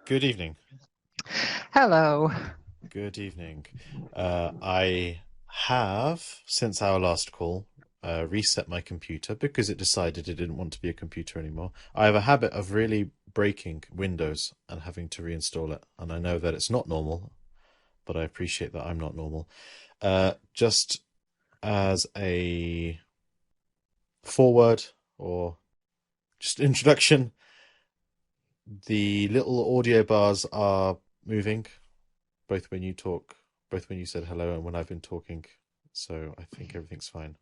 Good evening. Hello. Good evening. I have, since our last call, reset my computer because it decided it didn't want to be a computer anymore. I have a habit of really breaking Windows and having to reinstall it, and I know that it's not normal, but I appreciate that I'm not normal. Just as a foreword or just introduction, the little audio bars are moving both when you talk, both when you said hello and when I've been talking. So I think everything's fine.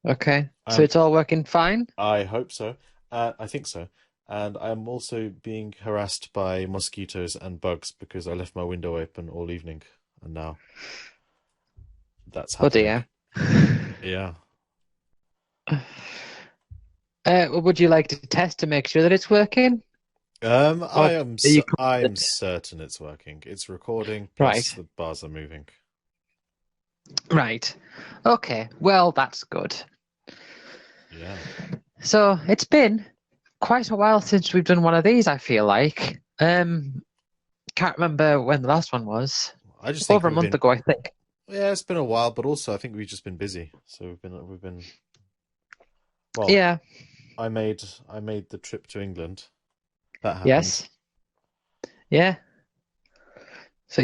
Okay, so Um, it's all working fine? I hope so. I think so. And I'm also being harassed by mosquitoes and bugs because I left my window open all evening, and now that's Oh happening. dear. Yeah. Would you like to test to make sure that it's working? Or are you I'm confident? certain it's working. It's recording, plus Right, the bars are moving. right. Okay, well, that's good. Yeah. So it's been quite a while since we've done one of these, I feel like. Can't remember when the last one was. I just think Over a we've month been ago, I think. yeah, it's been a while, but also I think we've just been busy. So we've been well, Yeah, I made the trip to England. That happened. yes, yeah. So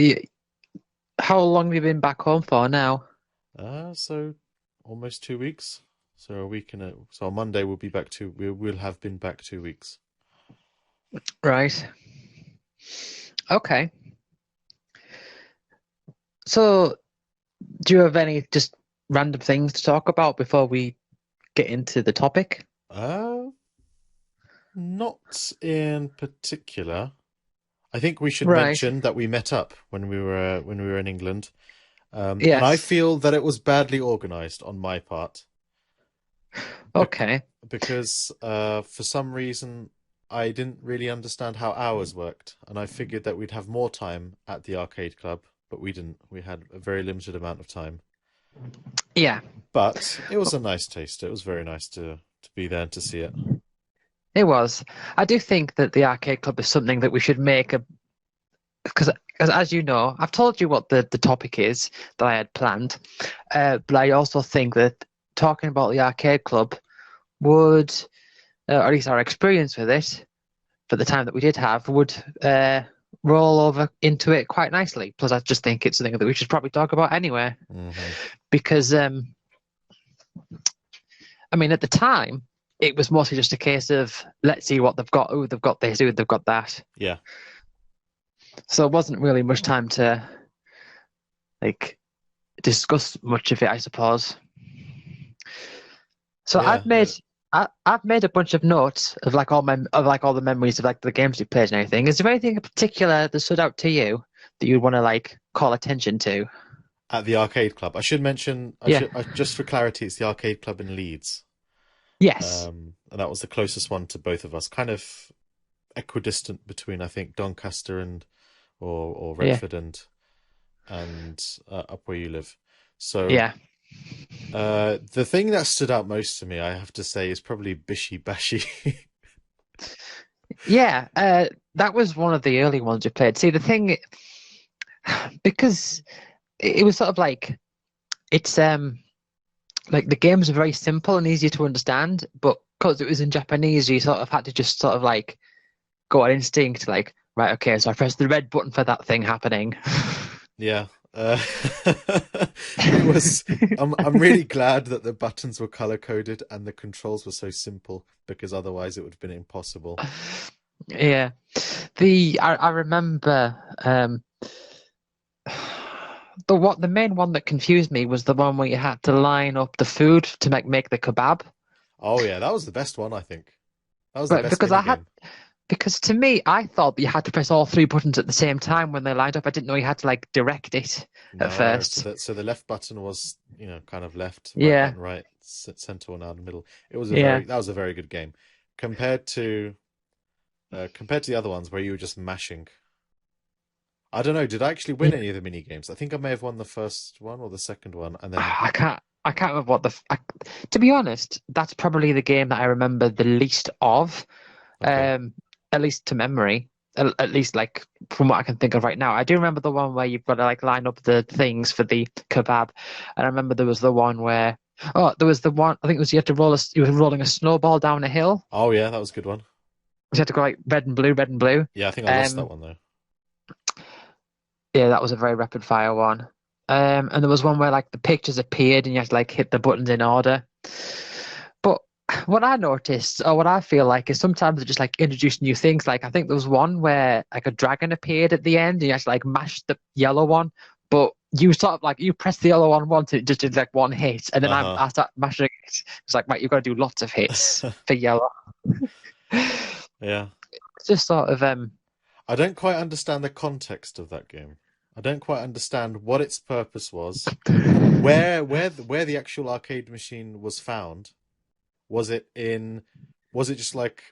how long have you been back home for now? So almost 2 weeks. So a week and so on Monday we'll be back we'll have been back 2 weeks. Right. Okay. So do you have any just random things to talk about before we get into the topic? Uh, Not in particular. I think we should Right. mention that we met up when we were in England. And I Yes. feel that it was badly organized on my part. bec- Okay. because for some reason I didn't really understand how hours worked, and I figured that we'd have more time at the arcade club, but we didn't. We had a very limited amount of time. Yeah, But it was a nice taste. It was very nice to be there and to see it. it was. I do think that the arcade club is something that we should make a because as you know, I've told you what the topic is that I had planned. But I also think that talking about the arcade club would, or at least our experience with it for the time that we did have, would roll over into it quite nicely. Plus, I just think it's something that we should probably talk about anyway. Hmm. Because I mean, at the time, it was mostly just a case of let's see what they've got. Oh, they've got this. Oh, they've got that. Yeah, So there wasn't really much time to like discuss much of it, I suppose. So yeah. I've made a bunch of notes of like all the memories of like the games you played and everything. Is there anything in particular that stood out to you that you'd want to like call attention to? At the arcade club, I should mention. Yeah. Just for clarity, it's the arcade club in Leeds. Yes. And that was the closest one to both of us. Kind of equidistant between, I think, Doncaster and or Yeah. Retford and up where you live. So Yeah. the thing that stood out most to me, I have to say, is probably Bishi Bashi. Yeah. That was one of the early ones we played. See, the thing, because it was sort of it's like the games are very simple and easy to understand, but because it was in Japanese, you sort of had to just sort of like go on instinct, like, right, okay, so I press the red button for that thing happening. Yeah. Uh, it was. I'm really glad that the buttons were color coded and the controls were so simple because otherwise it would have been impossible. Yeah. I remember the main one that confused me was the one where you had to line up the food to make the kebab. Oh yeah, that was the best one, I think. That was the But best mini game. because to me I thought that you had to press all three buttons at the same time when they lined up. I didn't know you had to like direct it at No, first. so the left button was, kind of left, right Yeah, button right, center one out in the middle. yeah. That was a very good game compared to compared to the other ones where you were just mashing. I don't know, did I actually win Yeah. any of the mini games? I think I may have won the first one or the second one, and then I can't remember to be honest, that's probably the game that I remember the least of, okay, um, at least to memory. At least like from what I can think of right now. I do remember the one where you've got to like line up the things for the kebab, and I remember there was the one where there was the one I think it was you were rolling a snowball down a hill. Oh yeah, that was a good one. You had to go like red and blue, red and blue. Yeah, I think I lost that Um, one though. yeah, that was a very rapid fire one. And there was one where like the pictures appeared and you had to like hit the buttons in order. But what I noticed, or what I feel like, is sometimes they just like introduce new things. Like I think there was one where like a dragon appeared at the end, and you had to like mash the yellow one, but you sort of like you press the yellow one once, and it just did like one hit, and then Uh-huh. I start mashing it. It's like right, you've got to do lots of hits for yellow. Yeah. It's just sort of I don't quite understand the context of that game. I don't quite understand what its purpose was. Where the actual arcade machine was found. Was it in was it just like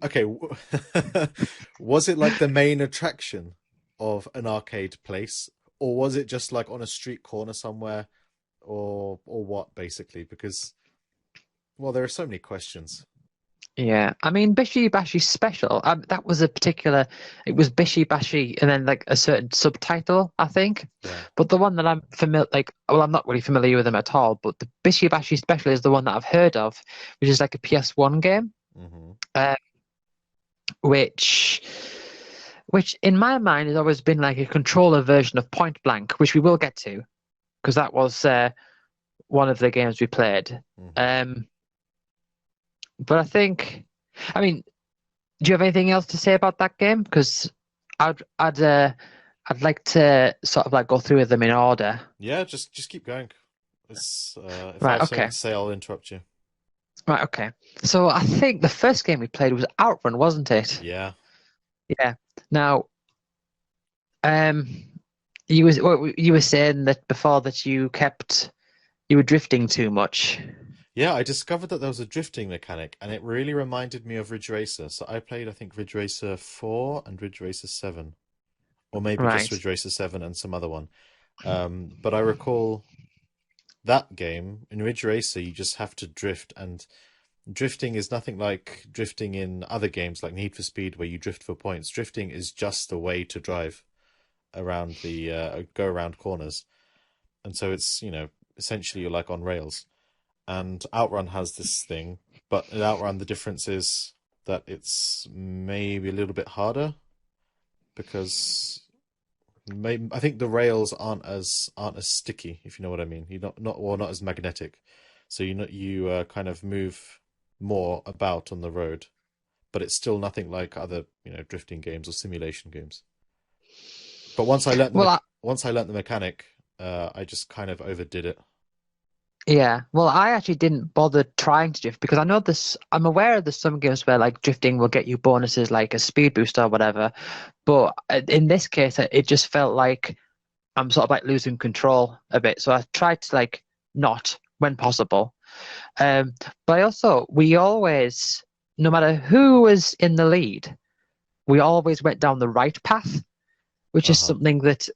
okay, was it like the main attraction of an arcade place or was it just like on a street corner somewhere or what basically because well there are so many questions. Yeah, I mean Bishi Bashi Special. That was a particular. It was Bishi Bashi, and then like a certain subtitle, I think. Yeah. But the one that I'm familiar, like, well, I'm not really familiar with them at all. But the Bishi Bashi Special is the one that I've heard of, which is like a PS1 game, Hmm. uh, which, which in my mind has always been like a controller version of Point Blank, which we will get to, because that was one of the games we played. Hmm. Um, but I think, I mean. Do you have anything else to say about that game? Because I'd like to sort of like go through them in order. Yeah, just keep going. It's if I Right, have something okay. to say, I'll interrupt you. Right, okay. So I think the first game we played was Outrun, wasn't it? Yeah. Yeah. Now, um, you were saying that before that you were drifting too much. Yeah, I discovered that there was a drifting mechanic, and it really reminded me of Ridge Racer. So I played, I think, Ridge Racer 4 and Ridge Racer 7, or maybe just Right. Ridge Racer 7 and some other one. But I recall that game in Ridge Racer, you just have to drift, and drifting is nothing like drifting in other games like Need for Speed, where you drift for points. Drifting is just a way to drive around the go around corners, and so it's essentially you're like on rails. And Outrun has this thing, but in Outrun the difference is that it's maybe a little bit harder because maybe I think the rails aren't as sticky, if you know what I mean. You're not as magnetic, so you kind of move more about on the road, but it's still nothing like other drifting games or simulation games. But Well, once I learnt the mechanic, I just kind of overdid it. yeah. Well, I actually didn't bother trying to drift because I know this. I'm aware of there's some games where like drifting will get you bonuses like a speed boost or whatever. But in this case, it just felt like I'm sort of like losing control a bit. So I tried to like not when possible. Um, but I also, we always, no matter who was in the lead, we always went down the right path, which is Uh-huh. something that,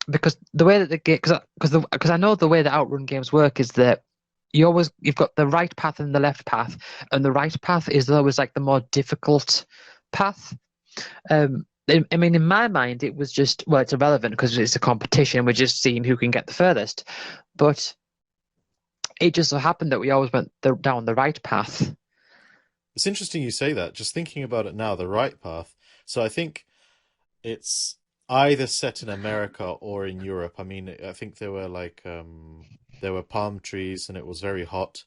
because the way that the game, because I know the way that outrun games work is that you've got the right path and the left path, and the right path is always like the more difficult path. I mean, in my mind, it was just, well, it's irrelevant because it's a competition. We're just seeing who can get the furthest. But it just so happened that we always went down the right path. It's interesting you say that. Just thinking about it now, the right path. So I think it's either set in America or in Europe. I mean, I think there were palm trees and it was very hot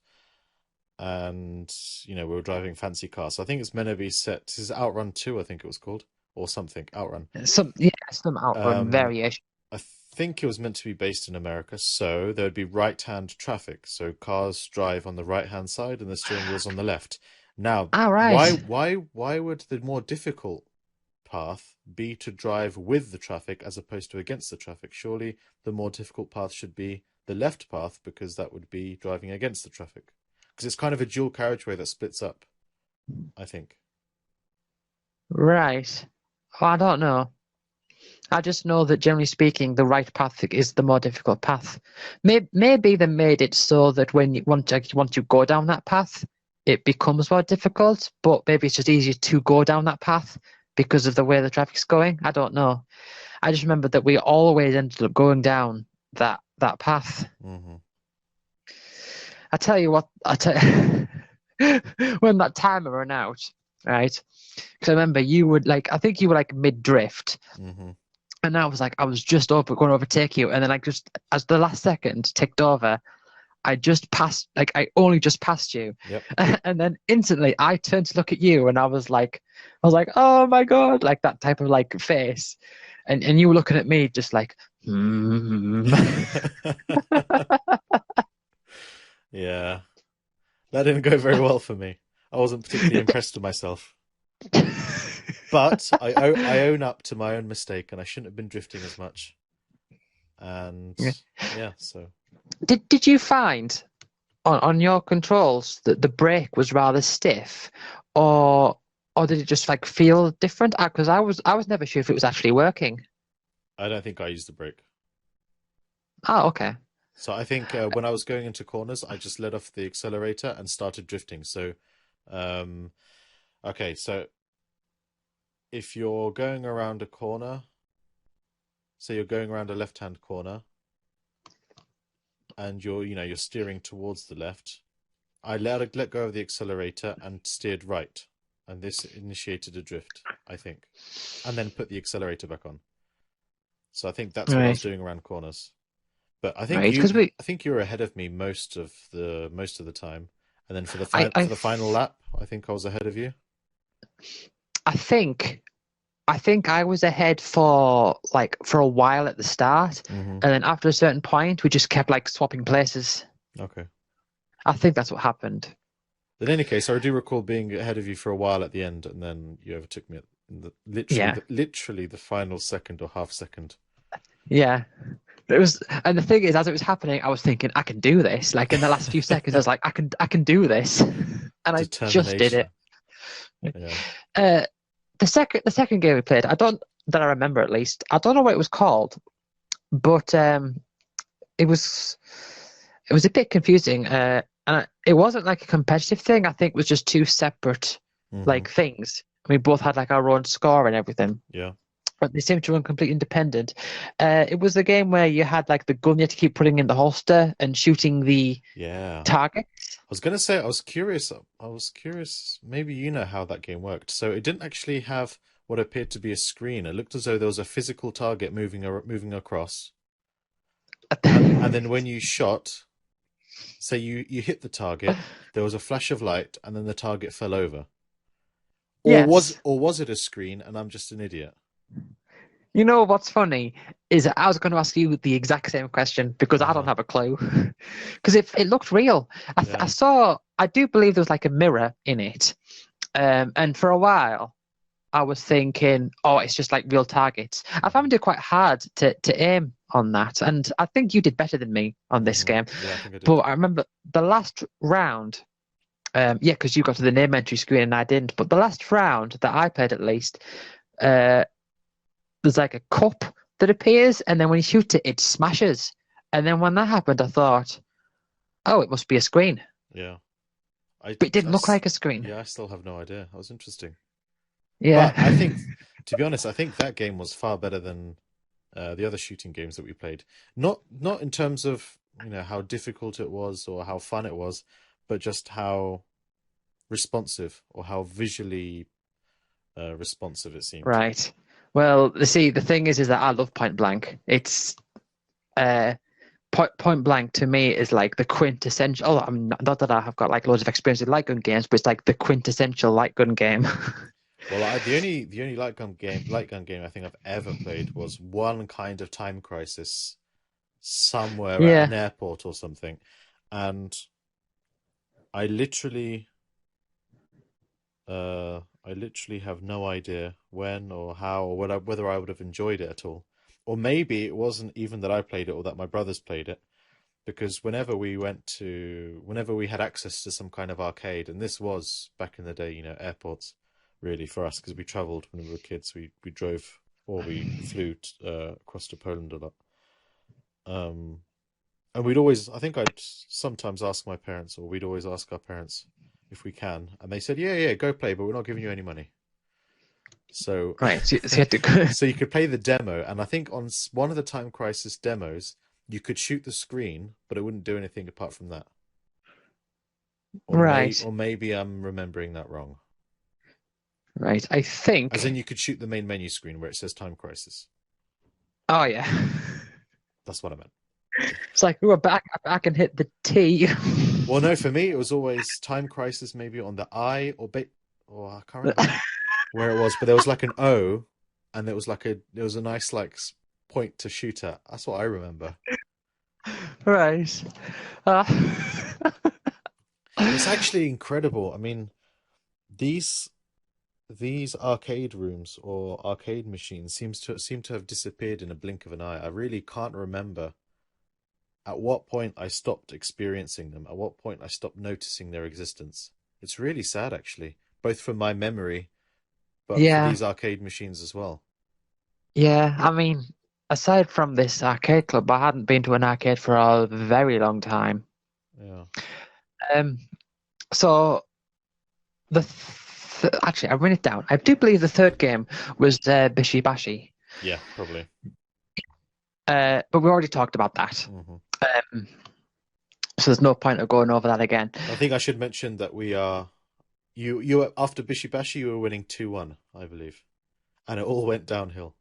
and we were driving fancy cars. So I think it's meant to be set. This is Outrun 2, I think it was called, or something. Outrun. Some outrun Um, variation. I think it was meant to be based in America, so there would be right-hand traffic. So cars drive on the right-hand side and the steering wheel's on the left. Now, All why right. why why would the more difficult path be to drive with the traffic as opposed to against the traffic? Surely the more difficult path should be the left path because that would be driving against the traffic. Because it's kind of a dual carriageway that splits up, I think. Right. Well, I don't know. I just know that generally speaking, the right path is the more difficult path. Maybe they made it so that when you once you go down that path, it becomes more difficult. But maybe it's just easier to go down that path because of the way the traffic's going. I don't know. I just remember that we always ended up going down that path. Hmm. I tell you what, when that timer ran out, right? Because I remember you would like, I think you were like mid drift, Hmm. and I was like, I was just going to overtake you, and then like just as the last second ticked over, I just passed, like I only just passed you, Yep. and then instantly I turned to look at you, and I was like, oh my god, like that type of like face, and you were looking at me just like, hmm. Yeah, that didn't go very well for me. I wasn't particularly impressed with myself. But I own up to my own mistake, and I shouldn't have been drifting as much. And yeah, so Did you find on your controls that the brake was rather stiff, or did it just like feel different? Because I was never sure if it was actually working. I don't think I used the brake. Oh, okay. So I think when I was going into corners, I just let off the accelerator and started drifting. So, um, okay, so if you're going around a corner, say you're going around a left-hand corner, and you're steering towards the left, I let go of the accelerator and steered right, and this initiated a drift, I think, and then put the accelerator back on. So I think that's what I was Right, doing around corners. But right. Because we, I think you were ahead of me most of the time, and then for the I, for I, the final lap, I think I was ahead of you. I think, I think I was ahead for a while at the start, Hmm. and then after a certain point, we just kept like swapping places. Okay. I think that's what happened. In any case, I do recall being ahead of you for a while at the end, and then you overtook me at Yeah, literally the final second or half second. yeah. It was, and the thing is, as it was happening, I was thinking, I can do this. Like in the last few seconds, I was like, I can do this, and I just did it. Determination. Yeah. Uh, the second game we played, I don't that I remember at least. I don't know what it was called, but it was it was a bit confusing. It wasn't like a competitive thing. I think it was just two separate Hmm. like things. We both had like our own score and everything, Yeah. but they seemed to run completely independent. It was a game where you had like the gun you had to keep putting in the holster and shooting the Yeah. target. I was gonna say I was curious. I was curious. Maybe you know how that game worked. So it didn't actually have what appeared to be a screen. It looked as though there was a physical target moving across, and then when you shot, say you hit the target, there was a flash of light, and then the target fell over. Yes. Or was it a screen, and I'm just an idiot? You know what's funny is I was going to ask you the exact same question because I don't Uh-huh. have a clue. Because it looked real. I Yeah. saw, I do believe there was like a mirror in it. And for a while, I was thinking, oh, it's just like real targets. I Hmm. found it quite hard to aim on that. And I think you did better than me on this Hmm. game. Yeah, I think I But did. I remember the last round, yeah, because you got to the name entry screen and I didn't. But the last round that I played at least, uh, there's like a cup that appears, and then when you shoot it, it smashes. And then when that happened, I thought, oh, it must be a screen. Yeah. I, But it I didn't look s- like a screen. yeah, I still have no idea. That was interesting. Yeah. But I think, to be honest, I think that game was far better than the other shooting games that we played. Not in terms of how difficult it was or how fun it was, but just how responsive or how visually responsive it seemed. Right. Well, see, the thing is that I love Point Blank. It's uh, Point Blank to me is like the quintessential. Oh, I'm not that I have got like loads of experience with light gun games, but it's like the quintessential light gun game. Well, the only light gun game I think I've ever played was one kind of Time Crisis somewhere at Yeah. an airport or something, and I literally I literally have no idea when or how or whether I would have enjoyed it at all. Or maybe it wasn't even that I played it or that my brothers played it, because whenever we had access to some kind of arcade, and this was back in the day, airports really for us because we traveled when we were kids. We drove or we flew across to Poland a lot. Um, and I think I'd sometimes ask my parents, or we'd always ask our parents if we can, and they said, "Yeah, yeah, go play, but we're not giving you any money." So, Right. So you had to go. so you could play the demo, and I think on one of the Time Crisis demos, you could shoot the screen, but it wouldn't do anything apart from that. Right. Or maybe I'm remembering that wrong. Right. I As in, think. you could shoot the main menu screen where it says Time Crisis. Oh yeah. That's what I meant. It's like we were back. I can hit the T. Well, no, for me, it was always Time Crisis, maybe on the I or I can't remember where it was, but there was like an O, and there was a nice point to shoot at. That's what I remember. Right. Uh, It's actually incredible. I mean, these these arcade rooms or arcade machines seem to have disappeared in a blink of an eye. I really can't remember at what point I stopped experiencing them, at what point I stopped noticing their existence. It's really sad, actually, both for my memory, but for yeah. these arcade machines as well. Yeah. I mean, aside from this arcade club, I hadn't been to an arcade for a very long time. Yeah, Um. So actually, I've written it down. I do believe the third game was Bishi Bashi. yeah, probably. But we already talked about that. Hmm. Um, so there's no point of going over that again. I think I should mention that we are you were after Bishibashi you were winning 2-1, I believe. And it all went downhill.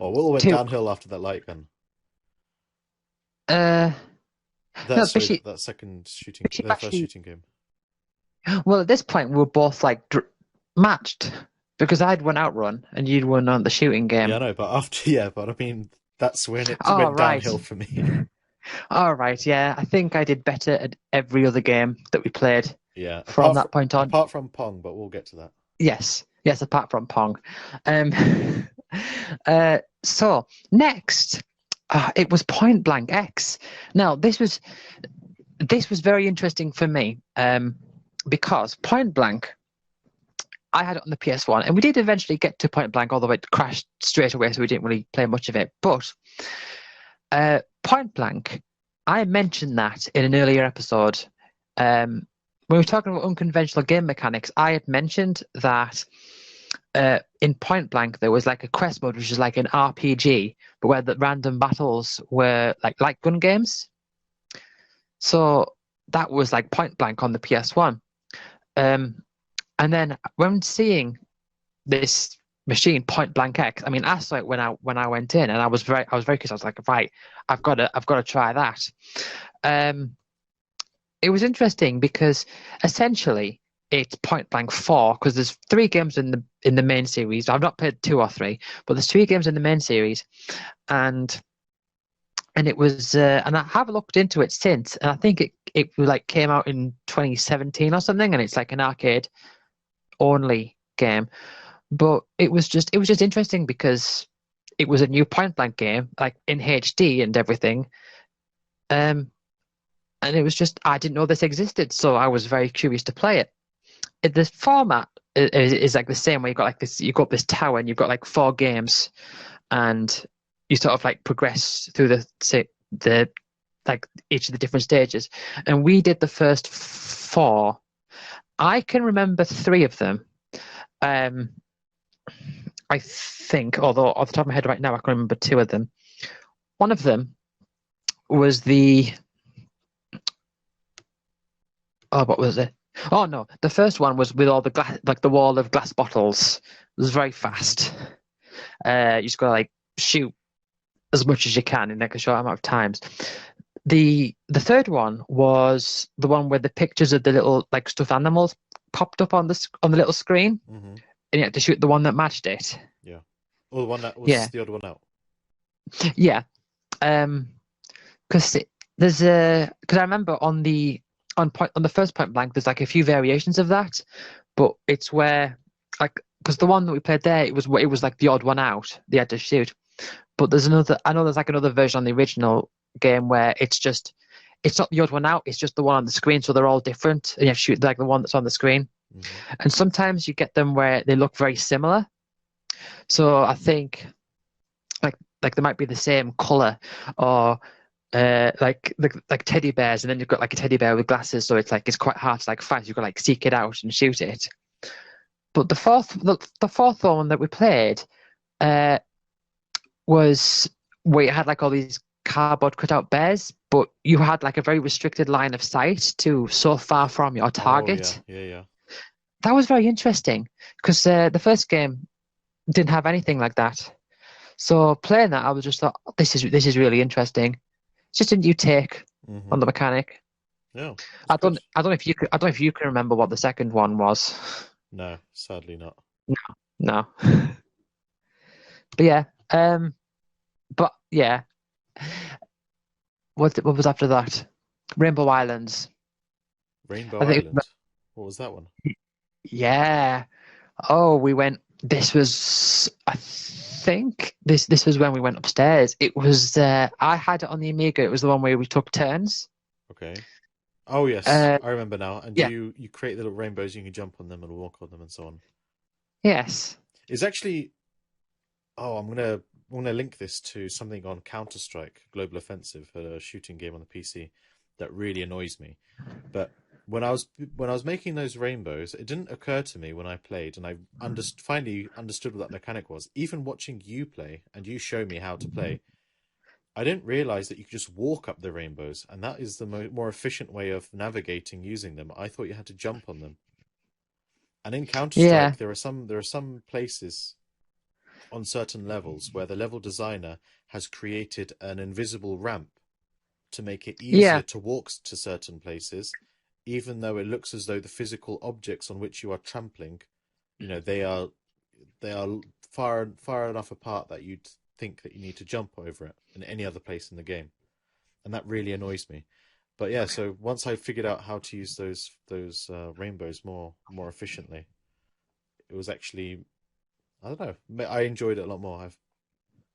Or it all went Two. downhill after that light gun. Uh, no, That the first Bishi. shooting game. Well, at this point, we were both like matched because I'd won outrun and you'd won on the shooting Yeah, I game. know, but after yeah, but I mean that's when it Oh, went right. downhill for me. All right. Yeah, I think I did better at every other game that we played Yeah, from that point on. apart from Pong, but we'll get to that. Yes. Yes, apart from Pong. Um, so next, it was Point Blank X. Now, this was very interesting for me because Point Blank, I had it on the PS1, and we did eventually get to Point Blank, although it crashed straight away, so we didn't really play much of it. But Point Blank, I mentioned that in an earlier episode. When we were talking about unconventional game mechanics, I had mentioned that in Point Blank there was like a quest mode, which is like an RPG, but where the random battles were like gun games. So that was like Point Blank on the PS1. And then when seeing this machine, Point Blank X, I mean, I saw it when I went in, and I was very curious. I was like, right, I've got to try that. It was interesting because essentially it's Point Blank 4 because there's three games in the main series. I've not played two or three, but there's three games in the main series, and it was and I have looked into it since, and I think it like came out in 2017 or something, and it's like an arcade only game. But it was just interesting because it was a new Point Blank game, like in HD and everything. And it was just I didn't know this existed, so I was very curious to play it. The format is like the same where you've got this tower and you've got like four games, and you sort of like progress through the like each of the different stages. And we did the first four. I can remember three of them. I think, although off the top of my head right now, I can remember two of them. One of them was what was it? Oh no, the first one was with all the glass, like the wall of glass bottles. It was very Hmm. fast. You just gotta like shoot as much as you can in like a short amount of times. The third one was the one where the pictures of the little like stuffed animals popped up on the little screen, Hmm. and you had to shoot the one that matched it. Yeah. Or the one that was Yeah, the odd one out. yeah. Um, because because I remember on the first Point Blank, there's like a few variations of that, but it's where like because the one that we played there, it was like the odd one out. They had to shoot, but there's another. I know there's like another version on the original game where it's not the odd one out. It's just the one on the screen, so they're all different, and you have to shoot like the one that's on the screen. Hmm. And sometimes you get them where they look very similar. So I think like they might be the same color or like teddy bears, and then you've got like a teddy bear with glasses, so it's like it's quite hard to like find. You've got to like seek it out and shoot it. But the fourth one that we played uh, was where you had like all these cardboard cutout bears, but you had like a very restricted line of sight to so far from your Oh yeah, target. yeah, yeah. That was very interesting because the first game didn't have anything like that. So playing that, I was just thought, this is really interesting. It's just a new take Hmm. on the mechanic. Yeah, it's good. I don't know if you could, I don't know if you can remember what the second one was. No, sadly not. No, no. But yeah, but yeah, what was after that? Rainbow Islands. Rainbow I think Island. What was that one? yeah. Oh, we went. This was I think this was when we went upstairs. It was I had it on the Amiga. It was the one where we took turns. Okay. Oh yes, Uh, I remember now. And yeah. you create little rainbows. You can jump on them and walk on them and so on. Yes. It's actually. Oh, I'm gonna link this to something on Counter Strike Global Offensive, a shooting game on the PC, that really annoys me. But when I was making those rainbows, it didn't occur to me when I played, and finally understood what that mechanic was. Even watching you play and you show me how to play, I didn't realize that you could just walk up the rainbows, and that is the more efficient way of navigating using them. I thought you had to jump on them. And in Counter Yeah. Strike, there are some places on certain levels where the level designer has created an invisible ramp to make it easier Yeah. to walk to certain places, even though it looks as though the physical objects on which you are trampling, they are far enough apart that you'd think that you need to jump over it in any other place in the game, and that really annoys me. But yeah, so once I figured out how to use those rainbows more efficiently, it was actually, I don't know, I enjoyed it a lot more. It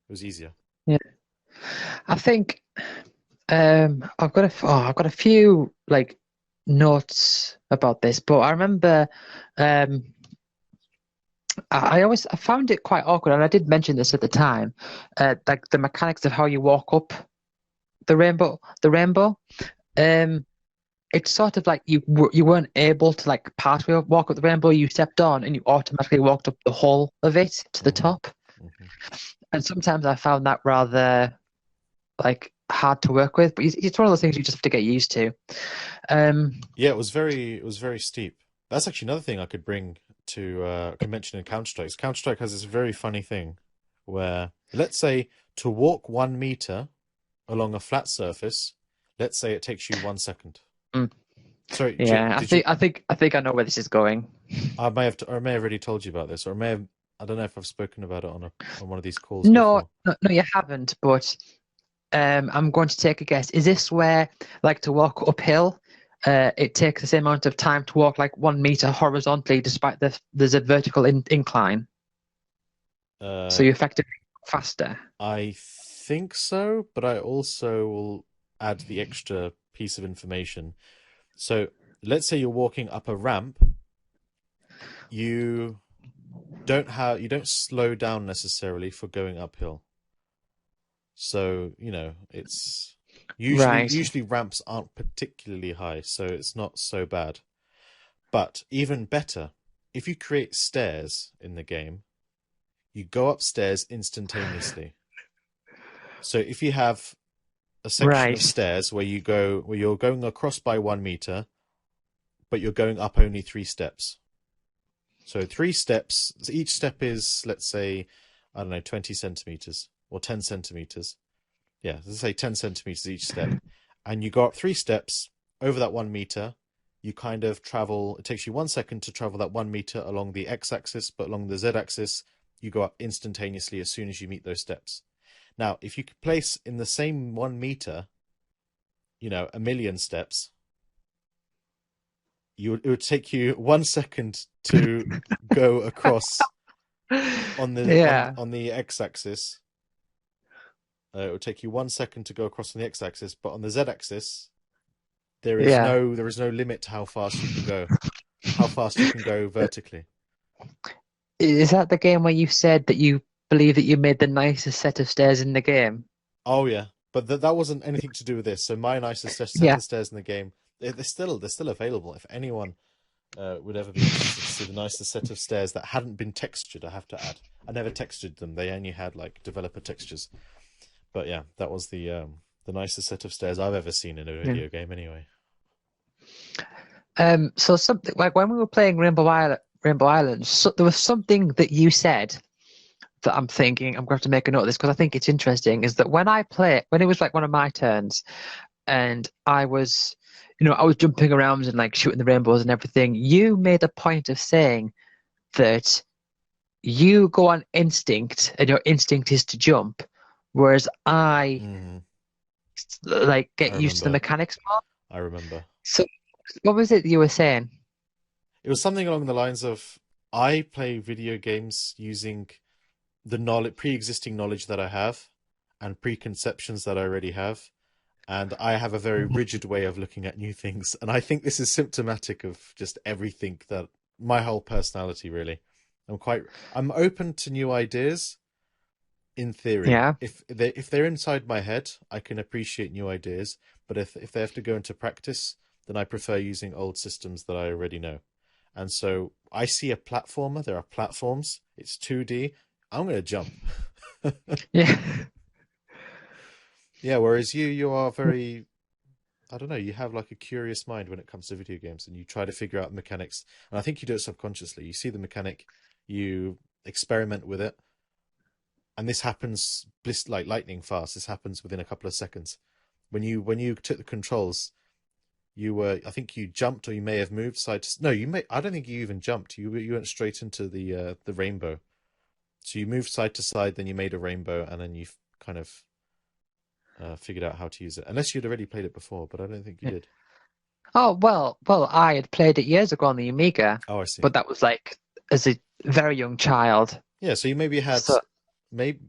was easier. Yeah. I think I've got a few like notes about this, but I remember um I found it quite awkward, and I did mention this at the time, like the mechanics of how you walk up the rainbow. Um, it's sort of like you weren't able to like partway walk up the rainbow. You stepped on, and you automatically walked up the whole of it to the Hmm. top. Hmm. And sometimes I found that rather like hard to work with, but it's one of those things you just have to get used to. Um, Yeah, it was very steep. That's actually another thing I could bring to I could mention in Counter Strike. Counter Strike has this very funny thing where, let's say, to walk 1 meter along a flat surface, let's say it takes you 1 second. mm, Sorry, yeah, did you? I think I know where this is going. I may have already told you about this, or I don't know if I've spoken about it on one of these calls No, before. no, no, you haven't. But I'm going to take a guess. Is this where, like, to walk uphill, it takes the same amount of time to walk like 1 meter horizontally, despite there's a vertical incline, so Uh, you effectively faster. I think so, but I also will add the extra piece of information. So let's say you're walking up a ramp, you you don't slow down necessarily for going uphill. So, it's Right. usually ramps aren't particularly high, so it's not so bad. But even better, if you create stairs in the game, you go upstairs instantaneously. So if you have a section of Right. stairs where you're going across by 1 meter, but you're going up only 3 steps. So 3 steps, each step is, let's say, I don't know, 20 centimeters or 10 centimeters. Yeah, let's say 10 centimeters each step. And you go up 3 steps over that 1 meter. You kind of travel, it takes you 1 second to travel that 1 meter along the x axis, but along the z axis, you go up instantaneously as soon as you meet those steps. Now, if you could place in the same 1 meter, 1 million steps, it would take you 1 second to go across Yeah. on the x-axis. It would take you 1 second to go across on the x-axis, but on the z-axis, Yeah. there is no limit to how fast you can go, how fast you can go vertically. Is that the game where you said that you believe that you made the nicest set of stairs in the game? Oh yeah, but that wasn't anything to do with this. So my nicest set Yeah. of stairs in the game, they're still available. If anyone would ever be interested to see the nicest set of stairs that hadn't been textured. I have to add, I never textured them. They only had like developer textures. But yeah, that was the nicest set of stairs I've ever seen in a Yeah. video game. Anyway. So something like when we were playing Rainbow Islands, so there was something that you said that I'm thinking I'm going to have to make a note of this because I think it's interesting. Is that when it was like one of my turns, and I was jumping around and like shooting the rainbows and everything. You made a point of saying that you go on instinct, and your instinct is to jump, whereas I Hmm. like I get used to the remember. mechanics more. I remember. So, what was it you were saying? It was something along the lines of I play video games using the knowledge, pre-existing knowledge that I have, and preconceptions that I already have, and I have a very rigid way of looking at new things. And I think this is symptomatic of just everything that my whole personality really. I'm open to new ideas in theory. Yeah, If they're inside my head, I can appreciate new ideas. But if they have to go into practice, then I prefer using old systems that I already know. And so I see a platformer. There are platforms. It's 2D. I'm going to jump. yeah, Yeah. Whereas you are very, I don't know, you have like a curious mind when it comes to video games, and you try to figure out mechanics. And I think you do it subconsciously. You see the mechanic, you experiment with it, and this happens like lightning fast. This happens within a couple of seconds. When you took the controls, I think you jumped, or you may have moved side to. No, you may. I don't think you even jumped. You went straight into the rainbow. So you moved side to side, then you made a rainbow, and then you kind of figured out how to use it. Unless you'd already played it before, but I don't think you yeah. did. Oh well, I had played it years ago on the Amiga, Oh, I see. but that was like as a very young child. Yeah, so you maybe had So maybe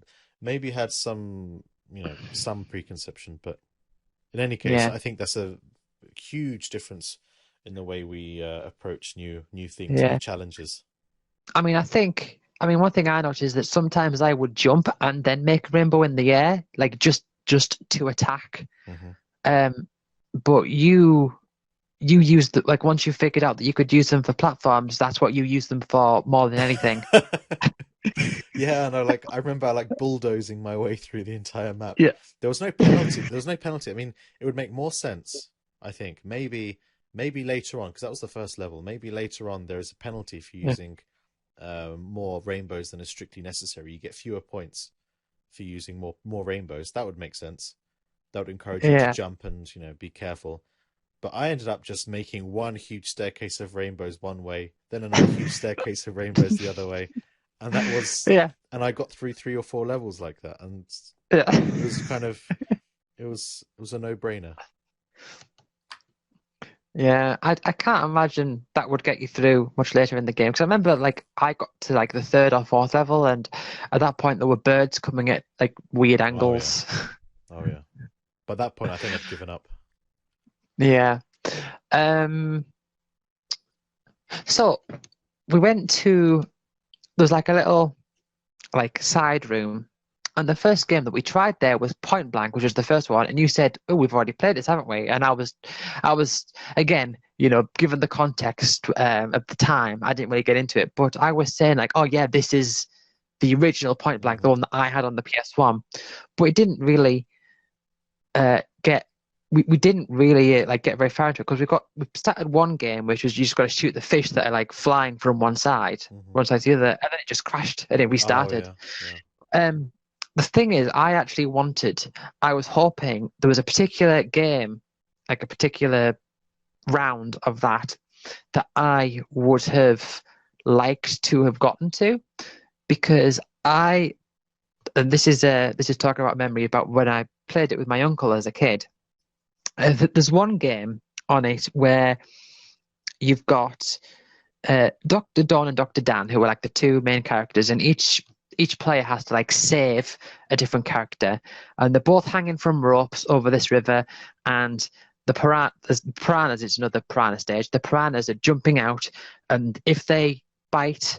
maybe had some some preconception, but in any case, yeah, I think that's a huge difference in the way we approach new things, new yeah. challenges. One thing I noticed is that sometimes I would jump and then make a rainbow in the air, like just to attack. Hmm. Um, but you used like once you figured out that you could use them for platforms, that's what you use them for more than anything. Yeah, and I remember like bulldozing my way through the entire map. Yeah. There was no penalty. There was no penalty. I mean, it would make more sense, I think. Maybe later on, because that was the first level. Maybe later on there is a penalty for Yeah. using more rainbows than is strictly necessary. You get fewer points for using more rainbows. That would make sense. That would encourage you to Yeah. jump and be careful. But I ended up just making one huge staircase of rainbows one way, then another huge staircase of rainbows the other way, and Yeah. and I got through 3 or 4 levels like that, and Yeah. it was kind of, it was a no-brainer. Yeah, I can't imagine that would get you through much later in the game because I remember like I got to like the third or fourth level and at that point there were birds coming at like weird Oh yeah, angles. oh yeah. By that point, I think I'd given up. Yeah. Um. So we went to there's like a little like side room, and the first game that we tried there was Point Blank, which was the first one, and you said, "Oh, we've already played this, haven't we?" And I was again, given the context of the time, I didn't really get into it, but I was saying like, "Oh yeah, this is the original Point Blank, the Hmm. one that I had on the PS1," but it didn't really get. We didn't really like get very far into it because we started one game which was you just got to shoot the fish that are like flying from Hmm. one side to the other, and then it just crashed and it Oh restarted. yeah, yeah. Um, the thing is, I was hoping there was a particular game, like a particular round of that I would have liked to have gotten to because and this is talking about memory about when I played it with my uncle as a kid. There's one game on it where you've got Dr. Dawn and Dr. Dan, who are like the two main characters, and each player has to like save a different character, and they're both hanging from ropes over this river, and the piranhas, it's another piranha stage. The piranhas are jumping out, and if they bite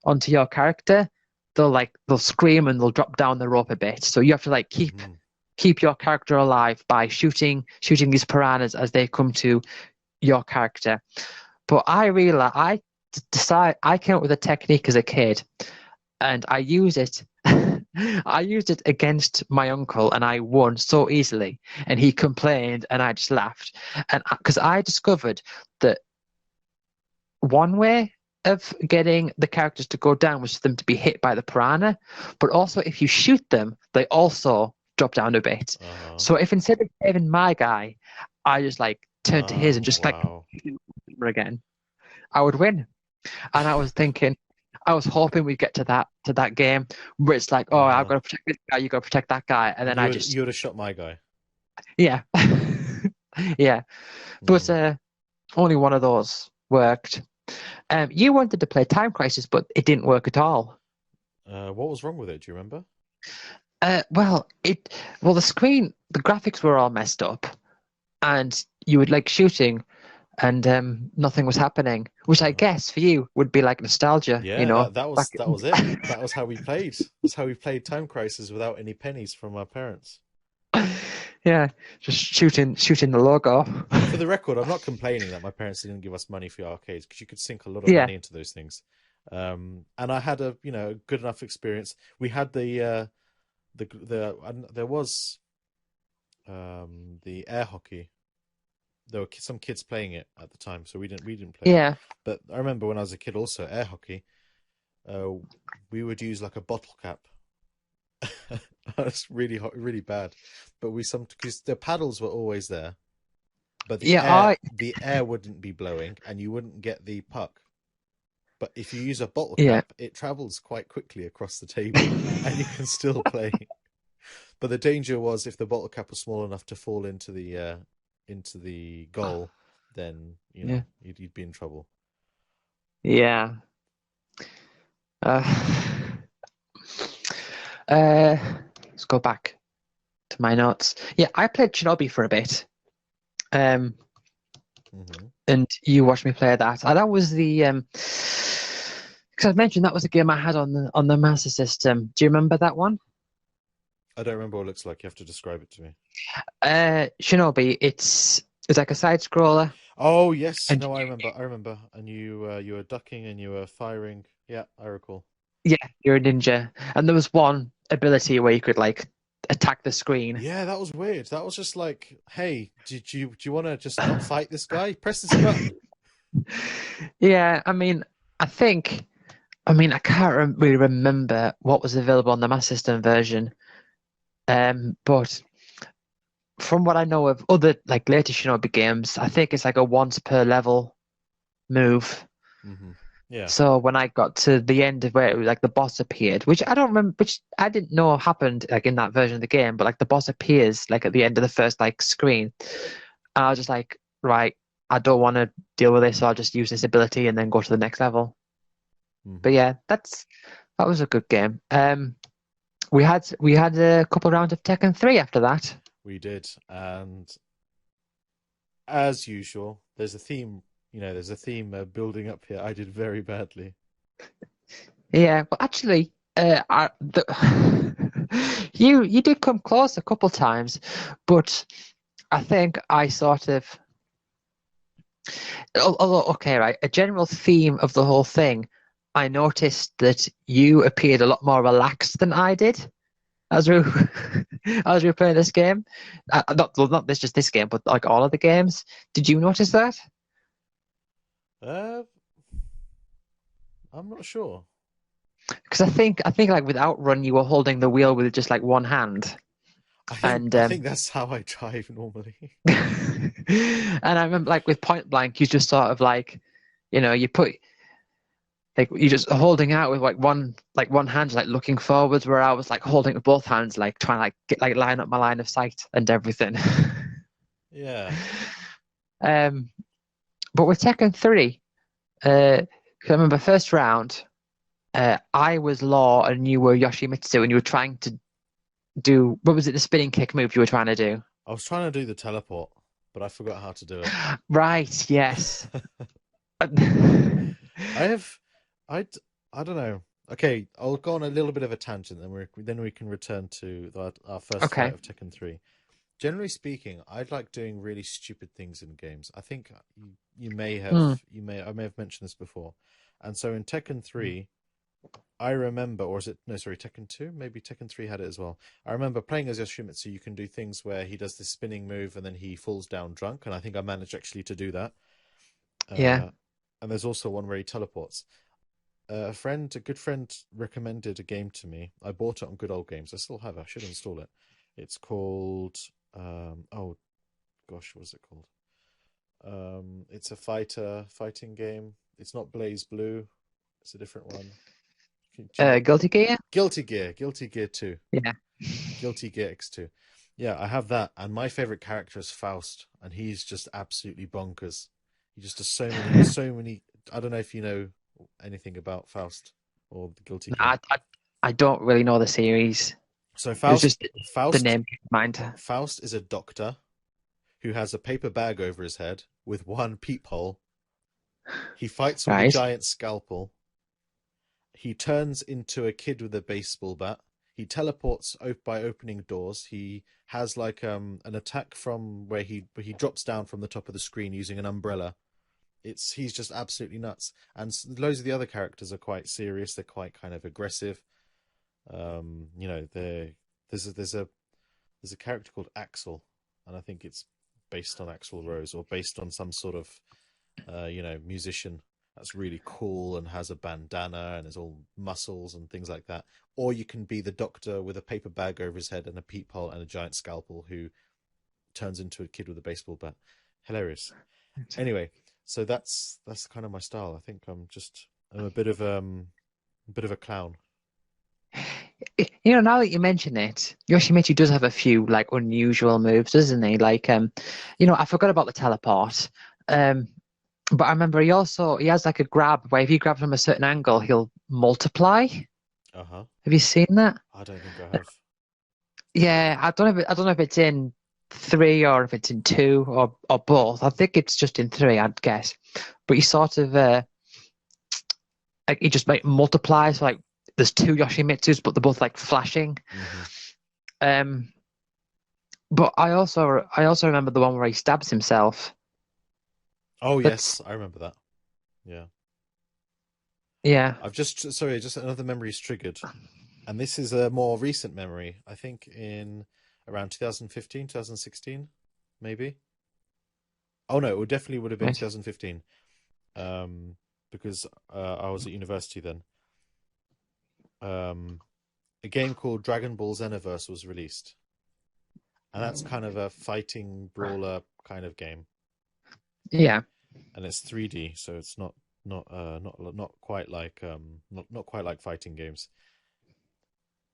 onto your character, they'll scream and they'll drop down the rope a bit. So you have to like Hmm. keep your character alive by shooting these piranhas as they come to your character. But I realized I came up with a technique as a kid, and I use it. I used it against my uncle, and I won so easily. And he complained, and I just laughed. And because I discovered that one way of getting the characters to go down was for them to be hit by the piranha, but also if you shoot them, they also drop down a bit. Uh-huh. So if instead of saving my guy, I just like turned to his and Oh, just like wow. again, I would win. And I was thinking, I was hoping we'd get to that game where it's like, oh, I've Uh-huh. got to protect this guy, you got to protect that guy, and then And I just you would have shot my guy. yeah, yeah. But Mm. only one of those worked. You wanted to play Time Crisis, but it didn't work at all. What was wrong with it? Do you remember? Well, the graphics were all messed up, and you would like shooting, and nothing was happening, which I Uh-huh. guess for you would be like nostalgia, Yeah, that back. that was it. That was how we played. That's how we played Time Crisis without any pennies from our parents. Yeah, just shooting the logo. And for the record, I'm not complaining that my parents didn't give us money for arcades because you could sink a lot of Yeah, money into those things. And I had a good enough experience. We had and there was the air hockey. There were some kids playing it at the time, so we didn't play it. yeah, But I remember when I was a kid, also air hockey. Uh, we would use like a bottle cap. That's really hot, really bad. But because the paddles were always there, but yeah. I the air wouldn't be blowing, and you wouldn't get the puck. But if you use a bottle yeah. cap, it travels quite quickly across the table, and you can still play. But the danger was if the bottle cap was small enough to fall into the goal, then Yeah, you'd be in trouble. yeah. Uh, uh, let's go back to my notes. Yeah, I played Shinobi for a bit. Um, Hmm. and you watched me play that. And that was the because I mentioned that was a game I had on the Master System. Do you remember that one? I don't remember what it looks like. You have to describe it to me. Shinobi. It's like a side scroller, Oh yes, and no, I remember. I remember. And you were ducking and you were firing. Yeah, I recall. yeah, you're a ninja. And there was one ability where you could like attack the screen. Yeah, that was weird. That was just like, hey, do you want to just not fight this guy? Press this button. Yeah, I think, I can't really remember what was available on the Master System version. But from what I know of other like later Shinobi games, I think it's like a once per level move. Hmm. Yeah. So when I got to the end of where it was like the boss appeared, which I don't remember, which I didn't know happened like in that version of the game, but like the boss appears like at the end of the first like screen, and I was just like, right, I don't want to deal with this, so I'll just use this ability and then go to the next level. But Hmm. yeah, that was a good game. We had a couple rounds of Tekken 3 after that. We did, and as usual, there's a theme. There's a theme building up here. I did very badly. Yeah, but actually, you did come close a couple times, but I think I sort of, although okay, right, a general theme of the whole thing, I noticed that you appeared a lot more relaxed than I did as we as we were playing this game. Not this just this game, but like all of the games. Did you notice that? Uh, I'm not sure. Because I think like with Outrun, you were holding the wheel with just like one hand, and I think that's how I drive normally. and I remember like with Point Blank, you just sort of like, you put like you just holding out with like one hand, like looking forwards, where I was like holding with both hands, like trying to like get like line up my line of sight and everything. Yeah. um, but with Tekken 3, 'cause I remember first round, I was Law and you were Yoshimitsu, and you were trying to do what was it, the spinning kick move you were trying to do? I was trying to do the teleport, but I forgot how to do it. Right, yes. I have, I, I don't know. Okay, I'll go on a little bit of a tangent, then we can return to our first fight Okay. of Tekken 3. Generally speaking, I'd like doing really stupid things in games. I think Hmm. I may have mentioned this before. And so in Tekken 3, I remember, or is it, no, sorry, Tekken 2? Maybe Tekken 3 had it as well. I remember playing as Yoshimitsu, you can do things where he does this spinning move and then he falls down drunk. And I think I managed actually to do that. Yeah. Uh, and there's also one where he teleports. A good friend recommended a game to me. I bought it on Good Old Games. I still have it. I should install it. It's called, oh gosh, what is it called? It's a fighting game. It's not Blaze Blue. It's a different one. Do you know? Guilty Gear? Guilty Gear 2, Yeah. Guilty Gear X2. Yeah, I have that, and my favorite character is Faust, and he's just absolutely bonkers. He just does so many. I don't know if you know anything about Faust or the Guilty Gear. I don't really know the series. So It was Faust, just the Faust, name came to mind. Faust is a doctor who has a paper bag over his head with one peephole. He fights with a Right. giant scalpel. He turns into a kid with a baseball bat. He teleports by opening doors. He has like an attack from where he drops down from the top of the screen using an umbrella. He's just absolutely nuts. And loads of the other characters are quite serious. They're quite kind of aggressive. You know, there's a character called Axel, and I think it's based on Axel Rose or based on some sort of musician that's really cool and has a bandana and is all muscles and things like that. Or you can be the doctor with a paper bag over his head and a peephole and a giant scalpel who turns into a kid with a baseball bat. Hilarious. Anyway, so that's kind of my style. I think I'm a bit of a clown. You know, now that you mention it, Yoshimitsu does have a few like unusual moves, doesn't he? Like, I forgot about the teleport. Um, but I remember he has like a grab where if you grab from a certain angle, he'll multiply. Uh huh. Have you seen that? I don't think I have. Yeah, I don't know if it's in three or if it's in two or both. I think it's just in three, I'd guess. But he sort of like he just like multiplies. So, like there's two Yoshimitsus, but they're both like flashing. Hmm. Um, but I also remember the one where he stabs himself. Oh That's yes, I remember that. Yeah. yeah. I've just sorry, just another memory is triggered. And this is a more recent memory. I think in around 2015, 2016, maybe. Oh no, it definitely would have been Right. 2015. Um, because I was at university then. Um, a game called Dragon Ball Xenoverse was released, and that's kind of a fighting brawler kind of game, Yeah. and it's 3D, so it's not quite like not quite like fighting games.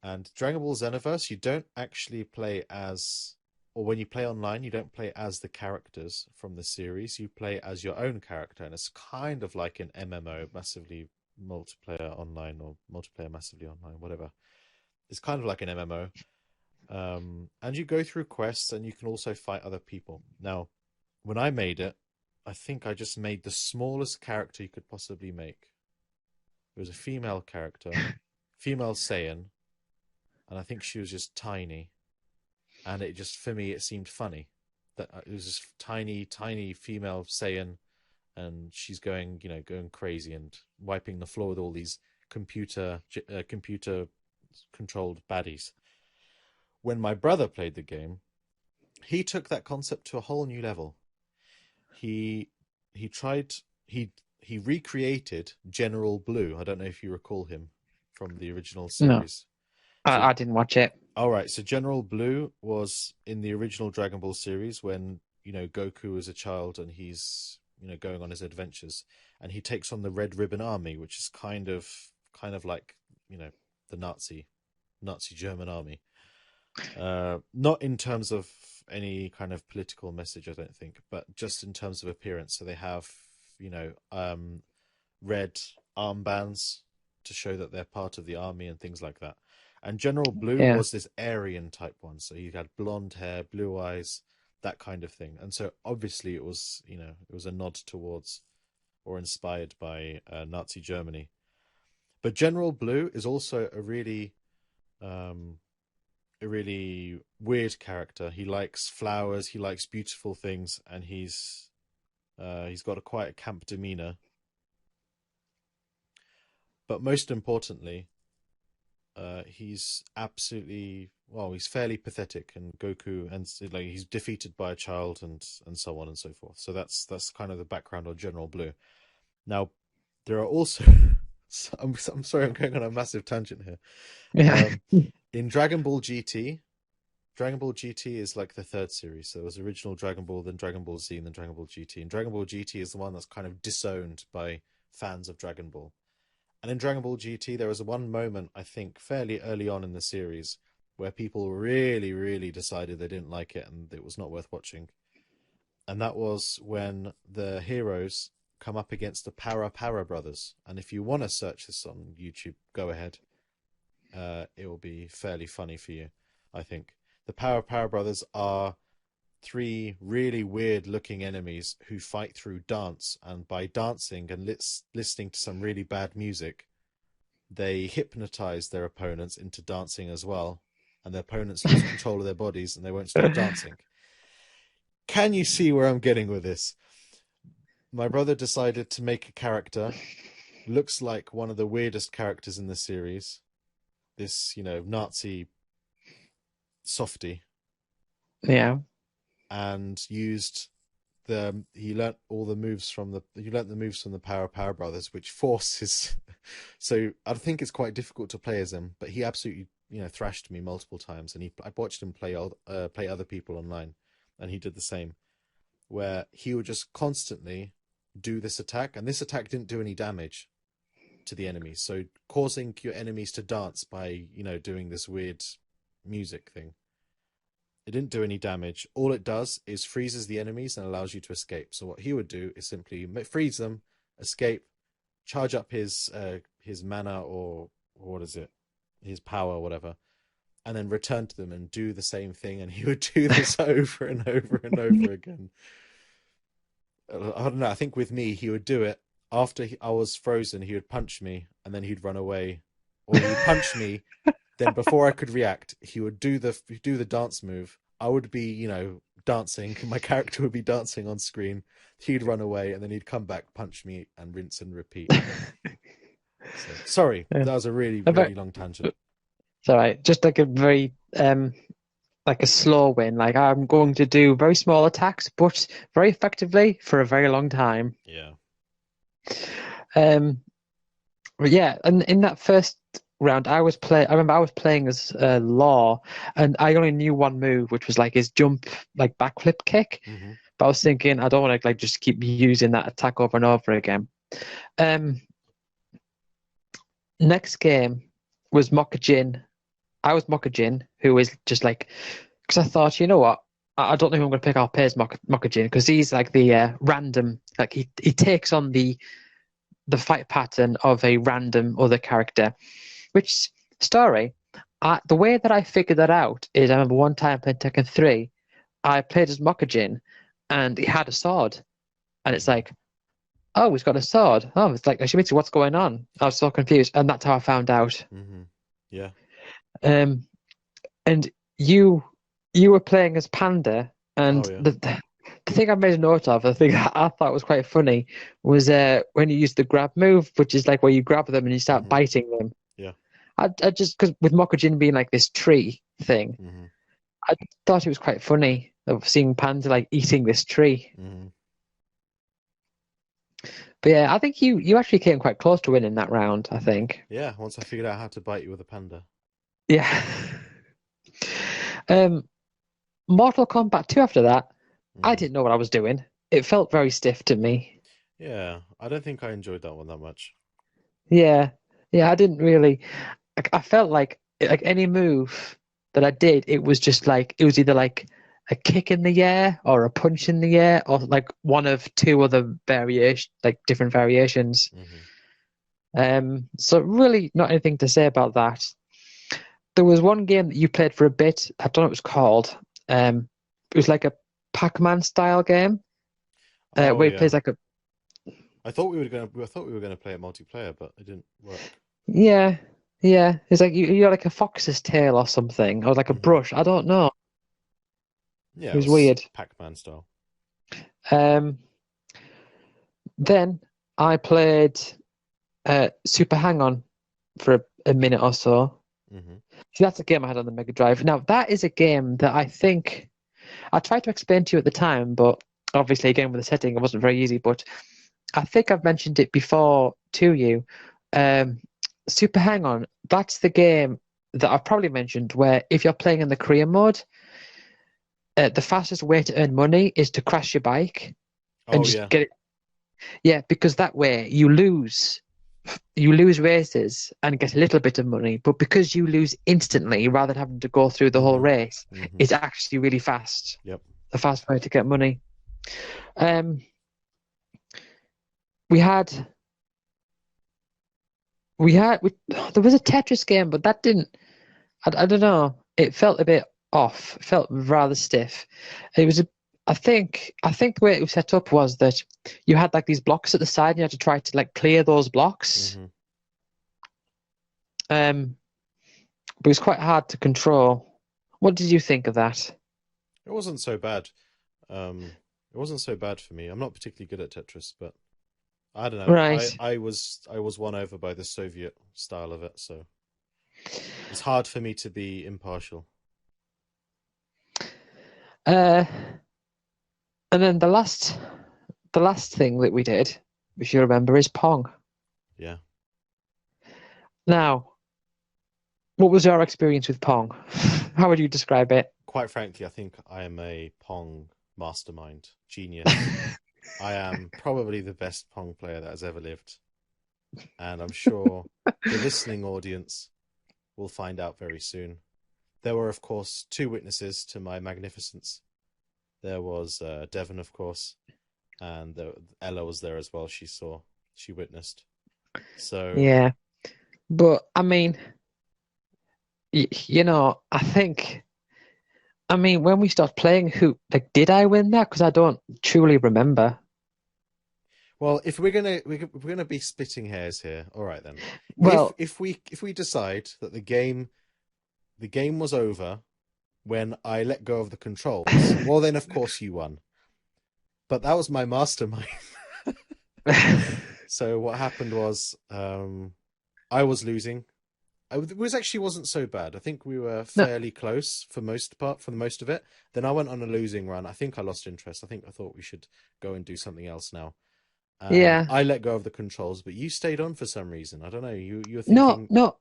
And Dragon Ball Xenoverse, you don't actually play as, or when you play online, you don't play as the characters from the series. You play as your own character, and it's kind of like an MMO, massively multiplayer online or multiplayer massively online, whatever. It's kind of like an MMO. And you go through quests, and you can also fight other people. Now, when I made it, I think I just made the smallest character you could possibly make. It was a female character, female Saiyan, and I think she was just tiny. And it just, for me, it seemed funny that it was this tiny female Saiyan, and she's going, going crazy and wiping the floor with all these computer controlled baddies. When my brother played the game, he took that concept to a whole new level. He he tried he recreated General Blue. I don't know if you recall him from the original No, series. So I didn't watch it. all right, so General Blue was in the original Dragon Ball series when, Goku is a child and he's, going on his adventures, and he takes on the Red Ribbon Army, which is kind of like, the Nazi German army. Not in terms of any kind of political message, I don't think, but just in terms of appearance. So they have, you know, um, red armbands to show that they're part of the army and things like that. And General Blue Yeah. was this Aryan type one, so he had blonde hair, blue eyes, that kind of thing. And so obviously it was a nod towards or inspired by Nazi Germany. But General Blue is also um, a really weird character. He likes flowers, he likes beautiful things, and he's got a quite a camp demeanor. But most importantly, he's absolutely well. He's fairly pathetic, and Goku, and like he's defeated by a child, and so on and so forth. So that's kind of the background on General Blue. Now, there are also. I'm sorry, I'm going on a massive tangent here. Yeah. In Dragon Ball GT, Dragon Ball GT is like the third series. So there was original Dragon Ball, then Dragon Ball Z, and then Dragon Ball GT. And Dragon Ball GT is the one that's kind of disowned by fans of Dragon Ball. And in Dragon Ball GT, there was one moment, I think, fairly early on in the series, where people really, really decided they didn't like it and it was not worth watching. And that was when the heroes come up against the Para brothers. And if you want to search this on YouTube, go ahead. It will be fairly funny for you, I think. The Para brothers are three really weird looking enemies who fight through dance, and by dancing and listening to some really bad music, they hypnotize their opponents into dancing as well, and their opponents lose control of their bodies and they won't stop dancing. Can you see where I'm getting with this? My brother decided to make a character, looks like one of the weirdest characters in the series, this, Nazi softy, Yeah. and used he learnt all the moves from the Power brothers, which forces. So I think it's quite difficult to play as him, but he absolutely thrashed me multiple times, and I watched him play other people online, and he did the same, where he would just constantly do this attack, and this attack didn't do any damage to the enemies, so causing your enemies to dance by doing this weird music thing. It didn't do any damage. All it does is freezes the enemies and allows you to escape. So what he would do is simply freeze them, escape, charge up his mana, or what is it, his power, or whatever, and then return to them and do the same thing. And he would do this over and over and over again. I don't know. I think with me, he would do it after I was frozen. He would punch me, and then he'd run away, or he would punch me. Then before I could react, he would do the dance move. I would be, dancing. My character would be dancing on screen. He'd run away, and then he'd come back, punch me, and rinse and repeat. So, sorry, Yeah. that was a really, But really long tangent. it's all right. Just like a very like a slow win. Like I'm going to do very small attacks, but very effectively for a very long time. Yeah. Um, but yeah, and in that first round, I remember I was playing as Law, and I only knew one move, which was like his jump, like backflip kick. Mm-hmm. But I was thinking, I don't want to like just keep using that attack over and over again. Um, Next game was Mokajin. I was Mokajin, who is just like, because I thought, you know what? I don't know who I'm going to pick. I'll play as Mokajin because he's like the random, like he takes on the fight pattern of a random other character. Which story? The way that I figured that out is I remember one time playing Tekken 3, I played as Mokajin and he had a sword. And it's like, oh, he's got a sword. Oh, it's like, Shimizu, what's going on? I was so confused. And that's how I found out. Mm-hmm. Yeah. Um, and you were playing as Panda, and Oh yeah. the thing I made a note of, the thing I thought was quite funny, was when you use the grab move, which is like where you grab them and you start Mm-hmm. biting them. Yeah. I just, because with Mokujin being like this tree thing, Mm-hmm. I thought it was quite funny of seeing Panda like eating this tree. Mm-hmm. But yeah, I think you actually came quite close to winning that round, I think. Yeah. Once I figured out how to bite you with a panda. Yeah. um, Mortal Kombat 2 after that, I Mm-hmm. didn't know what I was doing. It felt very stiff to me. Yeah. I don't think I enjoyed that one that much. Yeah. Yeah, I didn't really. I felt like any move that I did, it was just like it was either like a kick in the air or a punch in the air or like one of two other different variations. Mm-hmm. So really not anything to say about that. There was one game that you played for a bit. I don't know what it was called. It was like a Pac-Man style game Oh where he yeah. plays like a I thought we were gonna play it multiplayer, but it didn't work. yeah, Yeah, it's like you're like a fox's tail or something, or like a Hmm. brush. I don't know. Yeah, It it was was weird. Pac-Man style. Um, then I played Super Hang-On for a minute or so. Hmm. So that's a game I had on the Mega Drive. Now that is a game that I think I tried to explain to you at the time, but obviously again with the setting it wasn't very easy. But I think I've mentioned it before to you. Um, Super Hang-On, that's the game that I've probably mentioned where if you're playing in the career mode, the fastest way to earn money is to crash your bike and Oh just yeah. get it. Yeah, because that way you lose races and get a little bit of money, but because you lose instantly rather than having to go through the whole Hmm. race, Hmm. it's actually really fast. Yep. A fast way to get money. Um, we had we there was a Tetris game, but that didn't. I don't know. It felt a bit off. It felt rather stiff. It was a. I think the way it was set up was that you had like these blocks at the side, and you had to try to like clear those blocks. Hmm. Um, but it was quite hard to control. What did you think of that? It wasn't so bad. It wasn't so bad for me. I'm not particularly good at Tetris, but I don't know. Right. I was won over by the Soviet style of it, so it's hard for me to be impartial. Uh, and then the last thing that we did, if you remember, is Pong. Yeah. Now, what was your experience with Pong? How would you describe it? Quite frankly, I think I am a Pong mastermind, genius. I am probably the best Pong player that has ever lived, and I'm sure the listening audience will find out very soon. There were, of course, two witnesses to my magnificence. There was Devon, of course, and Ella was there as well. She witnessed. So, Yeah, but I mean, I think, when we started playing, who like did I win that? Because I don't truly remember. well, if we're gonna be splitting hairs here, all right then. Well, If we decide that the game was over when I let go of the controls, well then of course you won. But that was my mastermind. So what happened was I was losing. It was actually wasn't so bad. I think we were no, fairly close for the most of it. Then I went on a losing run. I think I lost interest. I think I thought we should go and do something else now. And yeah, I let go of the controls, but you stayed on for some reason. I don't know. You were no, thinking, no,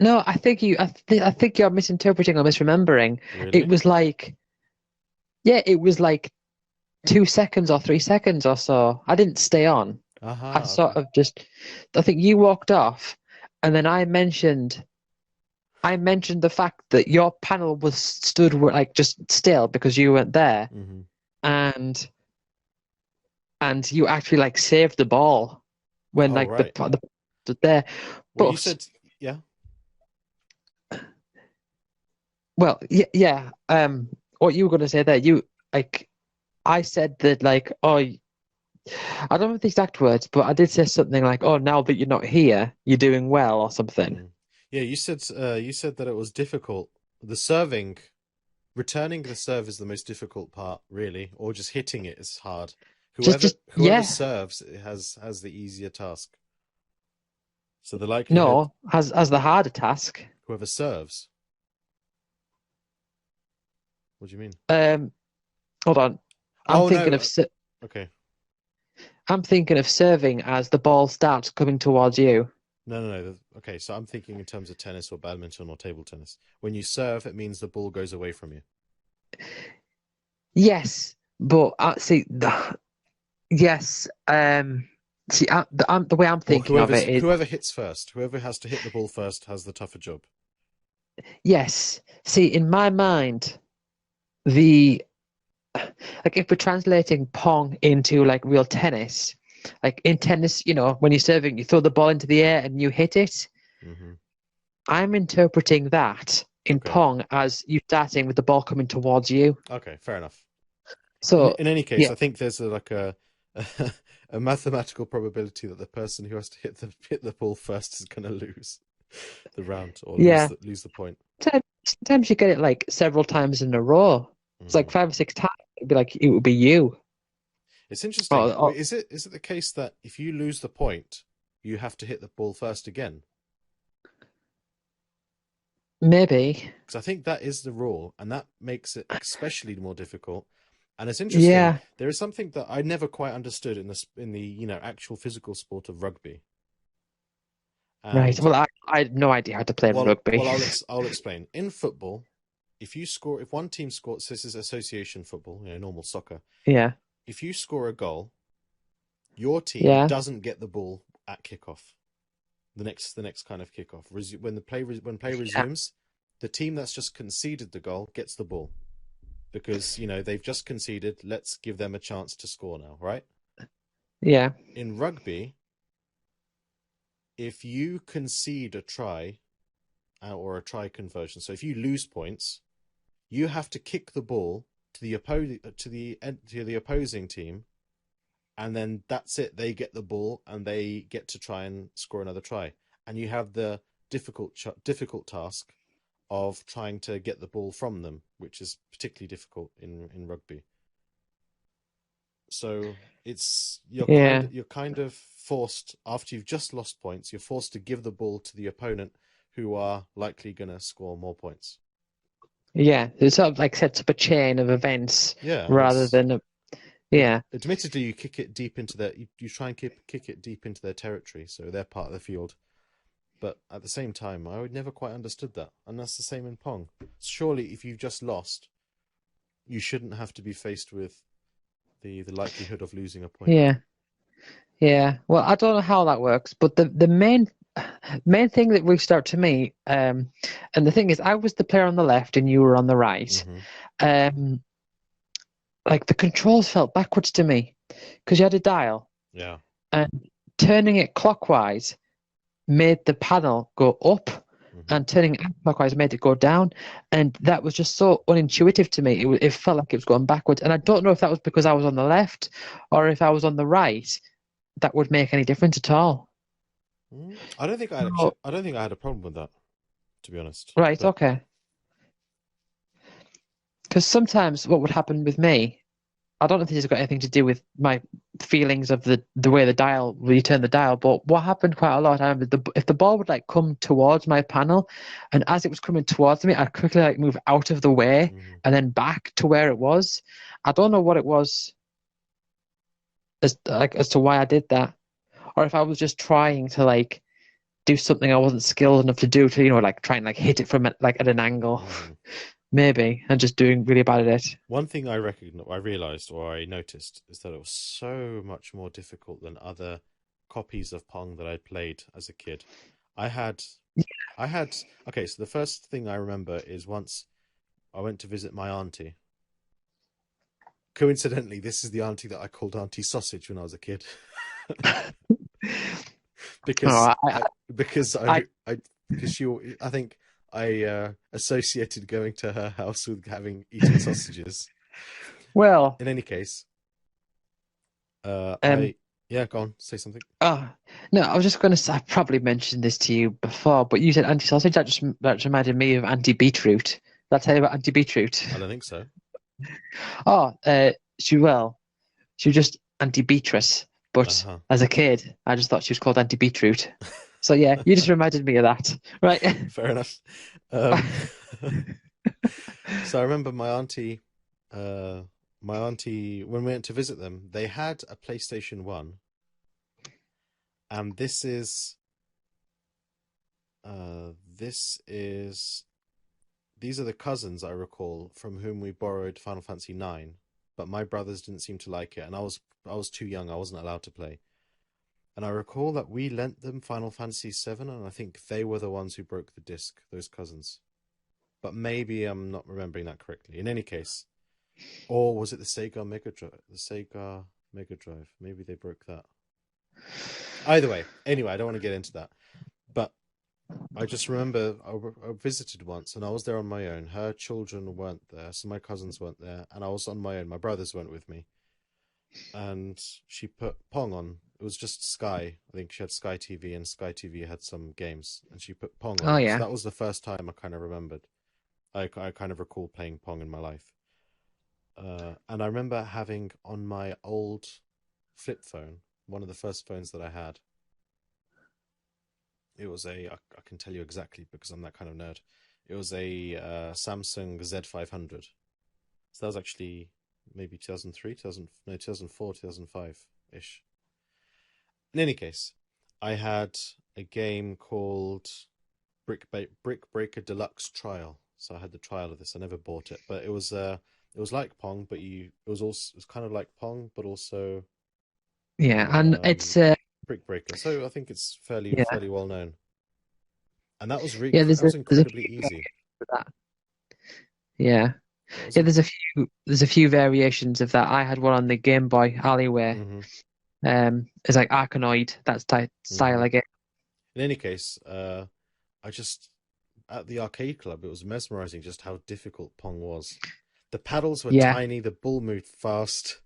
no. I think you're misinterpreting or misremembering. It really? was like, yeah, it was like 2 seconds or 3 seconds or so. I didn't stay on. I Aha, sort okay. of just, I think you walked off, and then I mentioned the fact that your panel was stood like just still because you weren't there, Hmm. and you actually like saved the ball when Oh, like the right. the there. Well, you But said, yeah. well, yeah, yeah. What you were going to say there? You like I said that like I don't know the exact words, but I did say something like, "Oh, now that you're not here, you're doing well" or something. Mm. Yeah, you said that it was difficult. Returning the serve is the most difficult part, really, or just hitting it is hard. Just Whoever yeah. serves has the easier task. So the likelihood No, as the harder task. whoever serves. What do you mean? Um, Hold on. I'm Oh thinking no. of ser- Okay. I'm thinking of serving as the ball starts coming towards you. No. Okay, so I'm thinking in terms of tennis or badminton or table tennis. When you serve, it means the ball goes away from you. Yes, but see, yes. See, the way I'm Or thinking of it is whoever hits first, whoever has to hit the ball first has the tougher job. yes. See, in my mind, the like if we're translating pong into like real tennis, like in tennis, when you're serving, you throw the ball into the air and you hit it. Hmm. I'm interpreting that in Okay. pong as you starting with the ball coming towards you. Okay, fair enough. So In any case, yeah, I think there's a mathematical probability that the person who has to hit the ball first is going to lose. the round or Yeah. lose the point. Sometimes you get it like several times in a row. It's like Mm. 5 or 6 times. It'd be like it would be you. It's interesting. Or Is it the case that if you lose the point, you have to hit the ball first again? maybe. Because I think that is the rule, and that makes it especially more difficult. And it's interesting. Yeah. There is something that I never quite understood in the actual physical sport of rugby. Right. And Well, I had no idea how to play rugby. I'll explain. In football, if one team scores, so this is association football, normal soccer. Yeah. If you score a goal, your team Yeah. doesn't get the ball at kickoff. The next kind of kickoff. When play Yeah. resumes, the team that's just conceded the goal gets the ball because they've just conceded. Let's give them a chance to score now, right? Yeah. In rugby, if you concede a try or a try conversion, so if you lose points, you have to kick the ball to the opposing team, and then that's it. They get the ball and they get to try and score another try, and you have the difficult task of trying to get the ball from them, which is particularly difficult in rugby. So it's Yeah. you're kind of forced after you've just lost points. You're forced to give the ball to the opponent, who are likely going to score more points. Yeah. It sort of like sets up a chain of events Yeah, and rather than yeah. admittedly you kick it deep into you try and kick it deep into their territory, so they're part of the field. But at the same time, I would never quite understood that, and that's the same in Pong. Surely, if you've just lost, you shouldn't have to be faced with the likelihood of losing a point. Yeah. Yeah. Well, I don't know how that works, but the main thing that reached out to me, and the thing is, I was the player on the left and you were on the right. Hmm. Um, like the controls felt backwards to me because you had a dial Yeah. and turning it clockwise made the panel go up Hmm. and turning it clockwise made it go down. And that was just so unintuitive to me. It felt like it was going backwards. And I don't know if that was because I was on the left or if I was on the right, that would make any difference at all. I don't think I had So, I don't think I had a problem with that, to be honest. right, But okay. Because sometimes what would happen with me, I don't know if this has got anything to do with my feelings of the way the dial, where you turn the dial, but what happened quite a lot, I remember if the ball would like come towards my panel, and as it was coming towards me, I'd quickly like move out of the way mhm. and then back to where it was. I don't know what it was as to why I did that, or if I was just trying to like do something I wasn't skilled enough to do to, like try and like hit it from like at an angle, Mm. maybe, and just doing really bad at it. One thing I realized or I noticed is that it was so much more difficult than other copies of Pong that I played as a kid. I had, I had, okay, so the first thing I remember is once I went to visit my auntie. Coincidentally, this is the auntie that I called Auntie Sausage when I was a kid. because Oh, because I I because she I think I associated going to her house with having eating sausages. well, In any case, um. I yeah, go on, say something. Oh, no, I was just going to say, I probably mentioned this to you before, but you said anti-sausage. That reminded me of anti-beetroot. Did I tell you about anti-beetroot? I don't think so. Oh, she was just anti-beatrice, Uh but huh. as a kid, I just thought she was called anti-beetroot. So yeah, you just reminded me of that, right? Fair enough. Um, so I remember uh, my auntie when we went to visit them, they had a PlayStation 1, and this is these are the cousins I recall from whom we borrowed Final Fantasy 9, but my brothers didn't seem to like it, and I was too young. I wasn't allowed to play. And I recall that we lent them Final Fantasy 7, and I think they were the ones who broke the disc, those cousins. But maybe I'm not remembering that correctly. In any case, or was it the Sega Mega Drive? The Sega Mega Drive. Maybe they broke that. Either way, anyway, I don't want to get into that. But I just remember I visited once and I was there on my own. Her children weren't there, so my cousins weren't there, and I was on my own. My brothers weren't with me, and she put Pong on. It was just Sky. I think she had Sky TV, and Sky TV had some games, and she put Pong Oh on. So yeah. that was the first time I kind of remembered. I kind of recall playing Pong in my life. And I remember having on my old flip phone, one of the first phones that I had. It was I can tell you exactly because I'm that kind of nerd. It was a Samsung Z500. So that was actually maybe 2003, 2000, no, 2004, 2005 ish. In any case, I had a game called Brick Breaker Deluxe Trial. So I had the trial of this. I never bought it, but it was like Pong, but it was kind of like Pong, but also Yeah, and um it's Brick Breaker. So I think it's yeah, fairly well known. And yeah. that was There's a incredibly few easy. variations of that. Yeah, That was yeah. in There's a few variations of that. I had one on the Game Boy Alleyway. hmm It's like Arkanoid. That's type style hmm again. In any case, I just at the arcade club, it was mesmerizing just how difficult Pong was. The paddles were Yeah, tiny, the ball moved fast,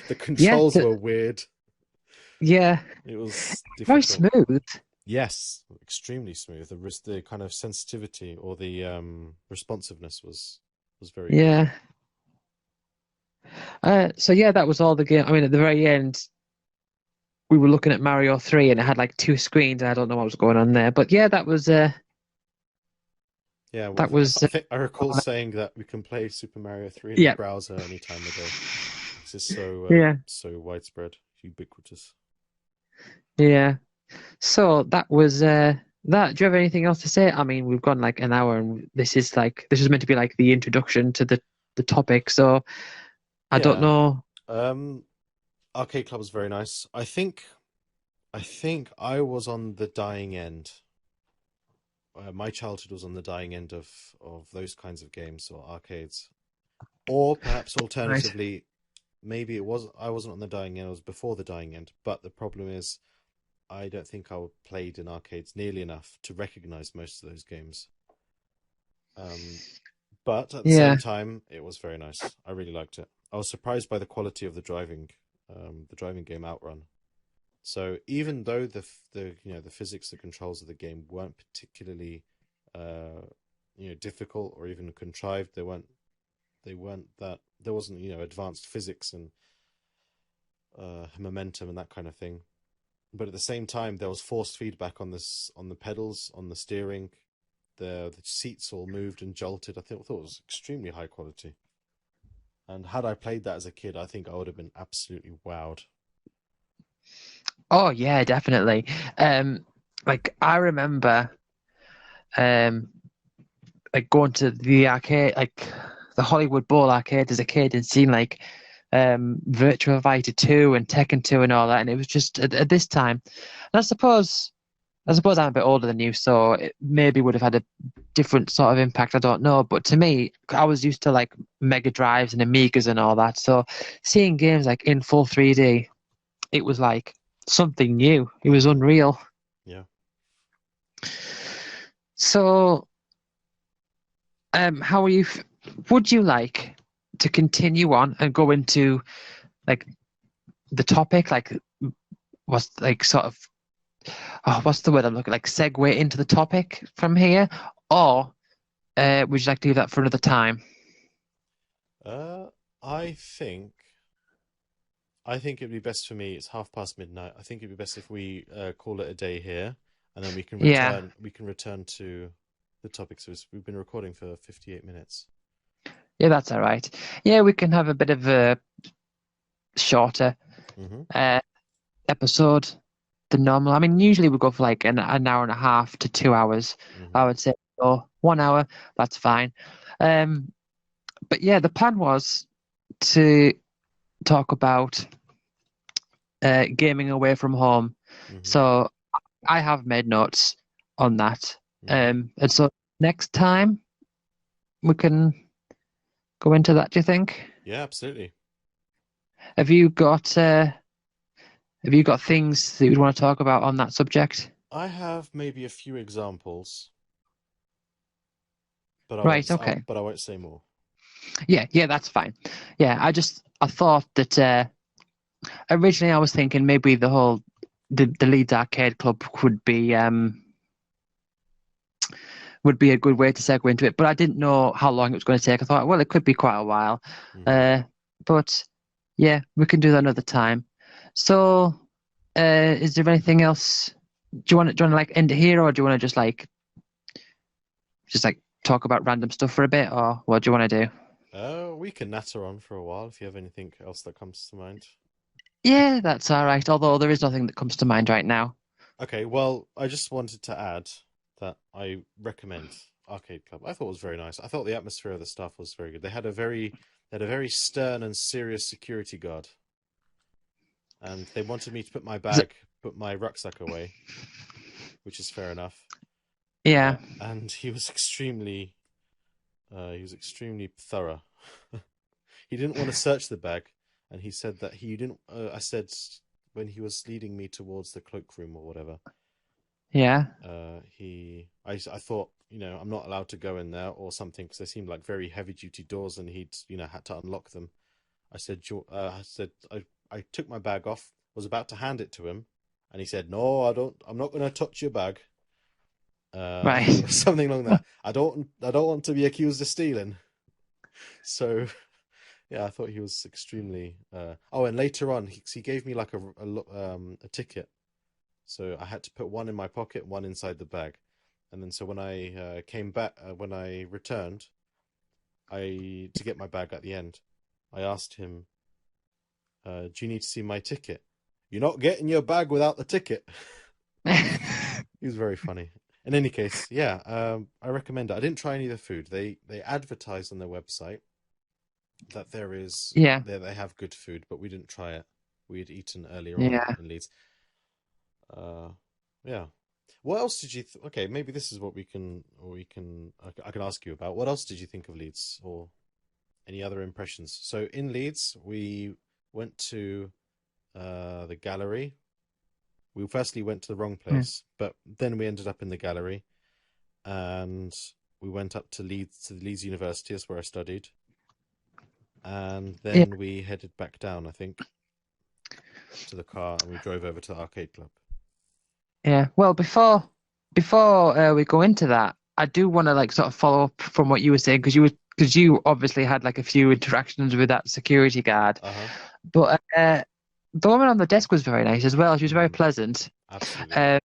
the yeah, controls were weird. yeah. It was Very difficult. smooth. Yes, extremely smooth. The kind of sensitivity or the responsiveness was very good. Yeah. So yeah, that was all the game. I mean, at the very end, we were looking at Mario 3 and it had like two screens. And I don't know what was going on there, but yeah, Yeah, well, that was I think I recall saying that we can play Super Mario 3 in the yeah, browser any time of day. This is yeah, so widespread, ubiquitous. yeah. So that was that. Do you have anything else to say? I mean, we've gone like an hour, and this is meant to be like the introduction to the topic. So I don't Yeah. know. Um, Arcade Club was very nice. I think I was on the dying end. My childhood was on the dying end of those kinds of games or arcades. Or perhaps Right. alternatively, maybe it was I wasn't on the dying end, I was before the dying end. But the problem is I don't think I played in arcades nearly enough to recognize most of those games. Um, but at the Yeah, same time, it was very nice. I really liked it. I was surprised by the quality of the driving game Outrun. So even though the the physics, the controls of the game weren't particularly uh, difficult or even contrived, they weren't that there wasn't advanced physics and momentum and that kind of thing. But at the same time, there was forced feedback on the pedals, on the steering. The seats all moved and jolted. I thought it was extremely high quality. And had I played that as a kid, I think I would have been absolutely wowed. oh yeah, definitely. Um, like I remember, um, like going to the arcade, like the Hollywood Bowl arcade as a kid, and seeing like Virtua Fighter 2 and Tekken 2 and all that, and it was just at this time. And I suppose I'm a bit older than you, so it maybe would have had a different sort of impact. I don't know, but to me, I was used to like Mega Drives and Amigas and all that. So seeing games like in full 3D, it was like something new. It was unreal. Yeah. So, how are you? Would you like to continue on and go into like the topic, like what's like sort of what's the word I'm looking like segue into the topic from here, or would you like to leave that for another time? Uh, I think I think it'd be best for me. It's half past midnight. I think it'd be best if we call it a day here, and then Yeah, we can return to the topic. So we've been recording for 58 minutes. yeah, that's all right. Yeah, we can have a bit of a shorter hmm uh, episode than normal. I mean, usually we go for like an hour and a half to 2 hours. hmm I would say, so 1 hour, that's fine. Um, but yeah, the plan was to talk about gaming away from home. hmm So I have made notes on that. hmm And so next time we can go into that, do you think? Yeah, absolutely. Have you got uh, have you got things that you'd want to talk about on that subject? I have maybe a few examples, Right, okay. but I won't say more. Yeah, yeah, that's fine. Yeah, I thought that originally I was thinking maybe the Leeds Arcade Club would be a good way to segue into it, but I didn't know how long it was going to take. I thought, well, it could be quite a while. Hmm. Uh, but yeah, we can do that another time. So, is there anything else? Do you want to like end it here, or do you want to just like talk about random stuff for a bit, or what do you want to do? We can natter on for a while if you have anything else that comes to mind. Yeah, that's all right. Although there is nothing that comes to mind right now. Okay, well, I just wanted to add that I recommend Arcade Club. I thought it was very nice. I thought the atmosphere of the staff was very good. They had a very stern and serious security guard, and they wanted me to Is it- put my rucksack away, which is fair enough. yeah, And he was extremely thorough. He didn't want to search the bag, and he said that he didn't. I said when he was leading me towards the cloakroom or whatever. yeah, I thought, I'm not allowed to go in there or something because they seemed like very heavy duty doors, and he'd, had to unlock them. I took my bag off, was about to hand it to him, and he said, "No, I don't. I'm not going to touch your bag." right. Something along that. I don't want to be accused of stealing. So yeah, I thought he was extremely. Oh, and later on, he gave me like a ticket, so I had to put one in my pocket, one inside the bag, and then so when I came back, when I returned, I to get my bag at the end, I asked him, "Do you need to see my ticket?" "You're not getting your bag without the ticket." He was very funny. In any case, yeah, I recommend it. I didn't try any of the food. They advertise on their website that Yeah, they have good food, but we didn't try it. We had eaten earlier on yeah. in Leeds. Uh, yeah. What else did you? Okay, maybe this is what I can ask you about. What else did you think of Leeds, or any other impressions? So in Leeds, we went to the gallery. We firstly went to the wrong Hmm. place, but then we ended up in the gallery, and we went up to the Leeds University, is where I studied, and Yeah, then we headed back down, I think, to the car, and we drove over to the arcade club. yeah. Well, before we go into that, I do want to like sort of follow up from what you were saying because you obviously had like a few interactions with that security guard, Uh-huh. but the woman on the desk was very nice as well. She was very Hmm. pleasant. Absolutely. Um,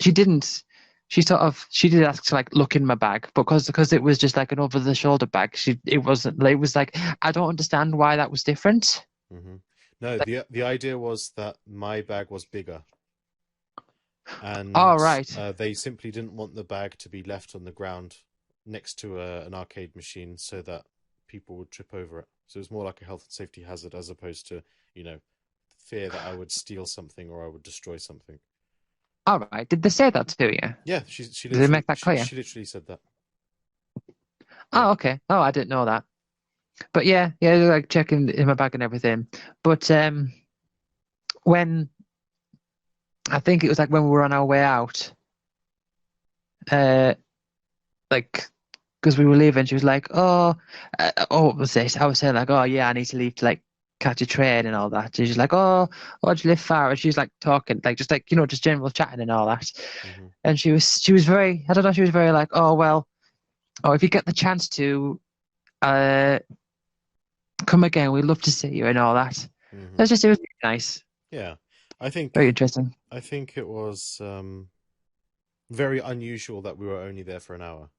she didn't. She did ask to like look in my bag, but because it was just like an over the shoulder bag, it wasn't. Like, it was like I don't understand why that was different. Hmm. No, Like, the idea was that my bag was bigger, all and right. they simply didn't want the bag to be left on the ground next to an arcade machine so that people would trip over it. So it was more like a health and safety hazard as opposed to, you know, fear that I would steal something or I would destroy something. All right. Did they say that to you? Yeah, she Did they literally make that clear? she literally said that. Yeah. Oh, okay. Oh, I didn't know that. But yeah, yeah, like checking in my bag and everything. But when I think it was like when we were on our way out, uh, like because we were leaving, she was like, "Oh, what was this?" I was saying like, "Oh yeah, I need to leave to like catch a train and all that." And she's like, "Oh, oh, do you live far?" And she's like talking, like just like just general chatting and all that. Hmm. And she was very, I don't know, she was very like, "Oh well, oh if you get the chance to, uh, come again, we'd love to see you and all that." Hmm. It was really nice, Yeah. I think very interesting. I think it was very unusual that we were only there for an hour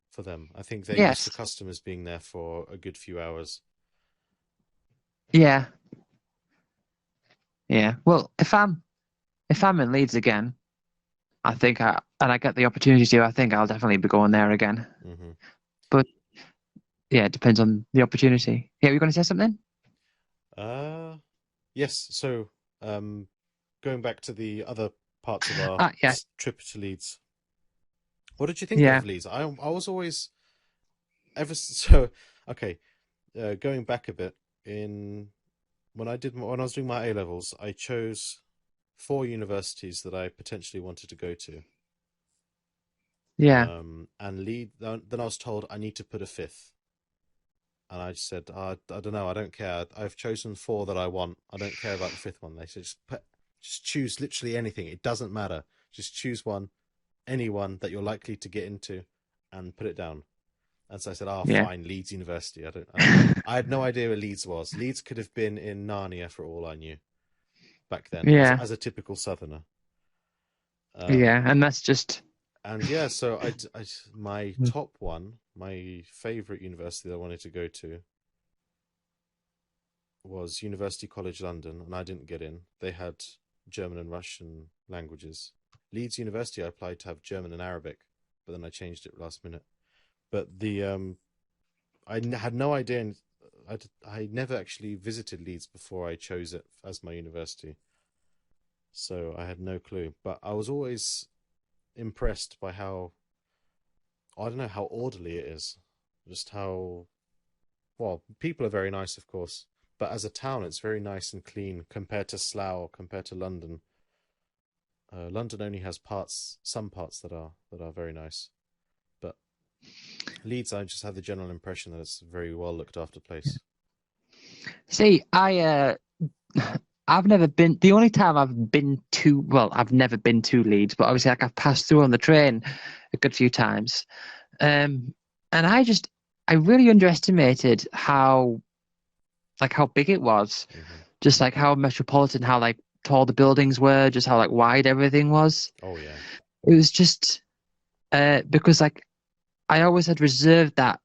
for them. I think they're used to Yes, customers being there for a good few hours. yeah, yeah. Well, if I'm in Leeds again, I get the opportunity to, I think I'll definitely be going there again. Hmm. But yeah, it depends on the opportunity. Yeah, were going to say something? Uh, yes. So, um, going back to the other parts of our Yeah, trip to Leeds, what did you think yeah, of Leeds? I was always so okay. Going back a bit in when I was doing my A levels, I chose four universities that I potentially wanted to go to. yeah. And lead. Then I was told I need to put a fifth. And I just said, I don't know, I don't care. I've chosen four that I want. I don't care about the fifth one. They said, just choose literally anything. It doesn't matter. Just choose one, anyone that you're likely to get into, and put it down. And so I said, "Oh, Yeah. fine, Leeds University." I had no idea where Leeds was. Leeds could have been in Narnia for all I knew back then, Yeah. as a typical Southerner. Yeah. Um, And that's just and yeah, so my top one, my favorite university that I wanted to go to was University College London, and I didn't get in. They had German and Russian languages. Leeds University, I applied to have German and Arabic, but then I changed it last minute. But had no idea. I never actually visited Leeds before I chose it as my university, so I had no clue. But I was always impressed by how, I don't know, how orderly it is. Just how, well, people are very nice, of course, but as a town, it's very nice and clean compared to Slough, compared to London. London only has some parts that are very nice, but Leeds, I just had the general impression that it's a very well looked after place. see, I've never been. The only time I've been to, well, I've never been to Leeds, but obviously, like I've passed through on the train a good few times. Um, and I really underestimated how big it was, Hmm. just like how metropolitan, how like tall the buildings were, just how like wide everything was. Oh yeah. It was just because like I always had reserved that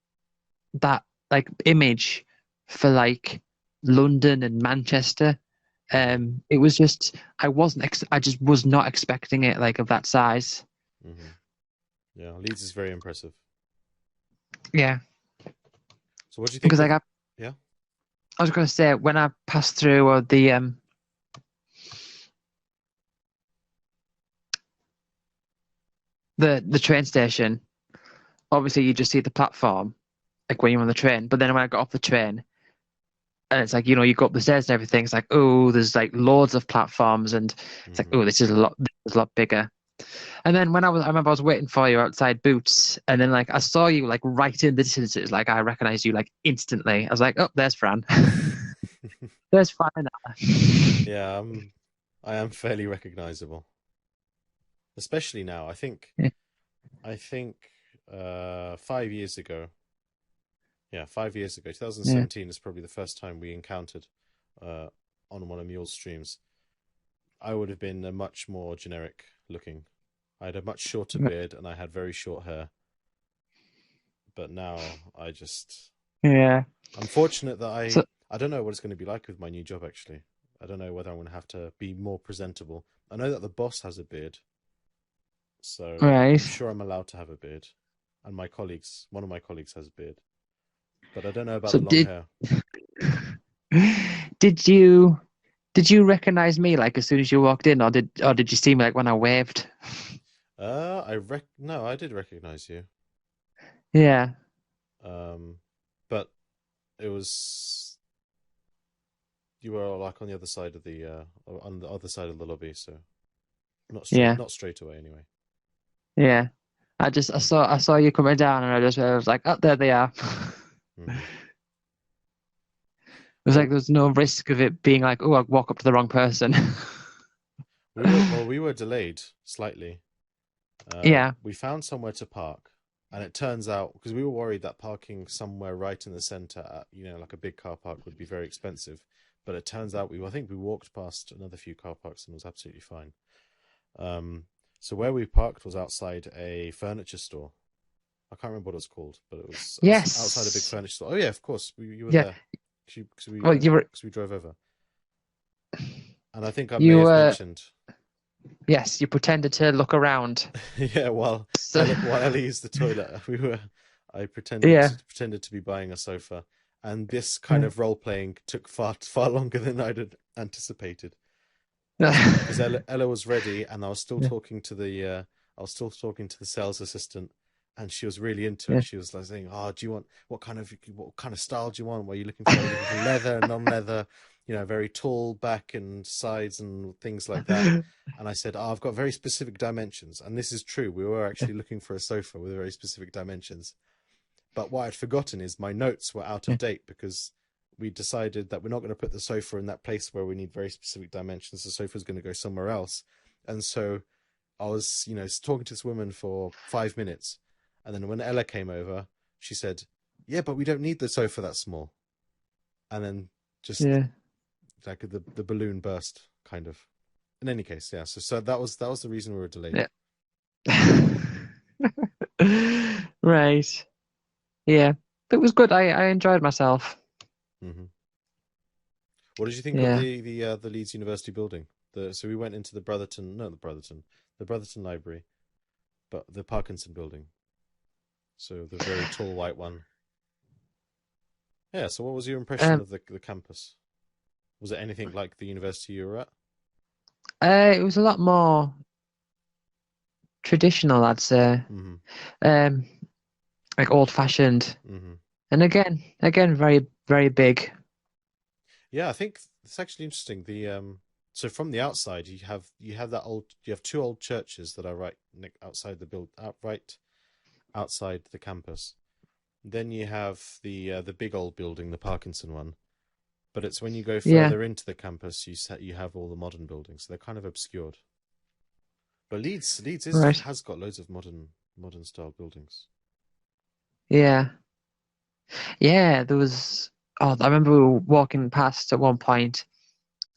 like image for like London and Manchester. Hmm. It was just I just was not expecting it like of that size. Hmm. Yeah, Leeds is very impressive. Yeah, So what do you think because of? like Yeah. I was going to say when I passed through the train station, obviously you just see the platform like when you're on the train. But then when I got off the train, and it's like you go up the stairs and everything, it's like oh, there's like loads of platforms, and it's like Hmm. oh, this is a lot bigger. And then I remember I was waiting for you outside Boots, and then like I saw you like right in the distance. It was like I recognized you like instantly. I was like, oh, there's Fran. There's Fran. Yeah, I am fairly recognizable, especially now. I think 5 years ago, yeah, 5 years ago, Yeah, 2017 is probably the first time we encountered uh, on one of Mule's streams. I would have been a much more generic looking. I had a much shorter beard and I had very short hair. But now yeah. I'm fortunate that So I don't know what it's going to be like with my new job actually. I don't know whether I'm going to have to be more presentable. I know that the boss has a beard, so I'm right. sure I'm allowed to have a beard. And one of my colleagues has a beard, but I don't know about So the long hair. did you did you recognize me like as soon as you walked in, or did you see me like when I waved? No, I did recognize you. Yeah, Um, but it was you were like on the other side of on the other side of the lobby, so yeah, not straight away anyway. yeah. I saw you coming down, and I was like, oh, there they are. Hmm. It was like Well, there's no risk of it being like, oh, I walk up to the wrong person. we were delayed slightly. Yeah, We found somewhere to park, and it turns out because we were worried that parking somewhere right in the center, like a big car park, would be very expensive. But it turns out I think we walked past another few car parks and it was absolutely fine. Um, so where we parked was outside a furniture store. I can't remember what it was called, but it was outside a big yes, furniture store. Oh yeah, of course, you were yeah. there Well, because we drove over, and I think I may you have were mentioned, yes, you pretended to look around. yeah, So, While Ellie used the toilet, I yeah. pretended to be buying a sofa, and this kind of role playing took far longer than I'd had anticipated. Because Ella was ready, and Yeah, I was still talking to the sales assistant, and she was really into it. yeah. She was like saying, "Oh, do you want what kind of style do you want? What are you looking for? Are you looking for leather, non-leather? Very tall back and sides and things like that." And I said, "Oh, I've got very specific dimensions," and this is true. We were actually looking for a sofa with very specific dimensions. But what I'd forgotten is my notes were out Yeah. of date because we decided that we're not going to put the sofa in that place where we need very specific dimensions. The sofa's going to go somewhere else. And so I was, talking to this woman for 5 minutes. And then when Ella came over, she said, "Yeah, but we don't need the sofa that small." And then just Yeah. like the balloon burst, kind of. In any case, yeah. So that was the reason we were delayed. Yeah. Right. Yeah. It was good. I enjoyed myself. Hmm. What did you think of Yeah. the Leeds University building? So we went into the Brotherton, no, the Brotherton Library, but the Parkinson building. So the very tall white one. Yeah. So what was your impression Um, of the campus? Was it anything like the university you were at? it was a lot more traditional, I'd say. Hmm. Um, like old fashioned. Hmm. And again, very, very big. Yeah, I think it's actually interesting. So from the outside, you have two old churches that are outside right outside the campus. Then you have the big old building, the Parkinson one. But it's when you go Yeah. further into the campus, you have all the modern buildings. So they're kind of obscured. But Leeds Right. has got loads of modern style buildings. Yeah. Yeah. There was. Oh, I remember we were walking past at one point,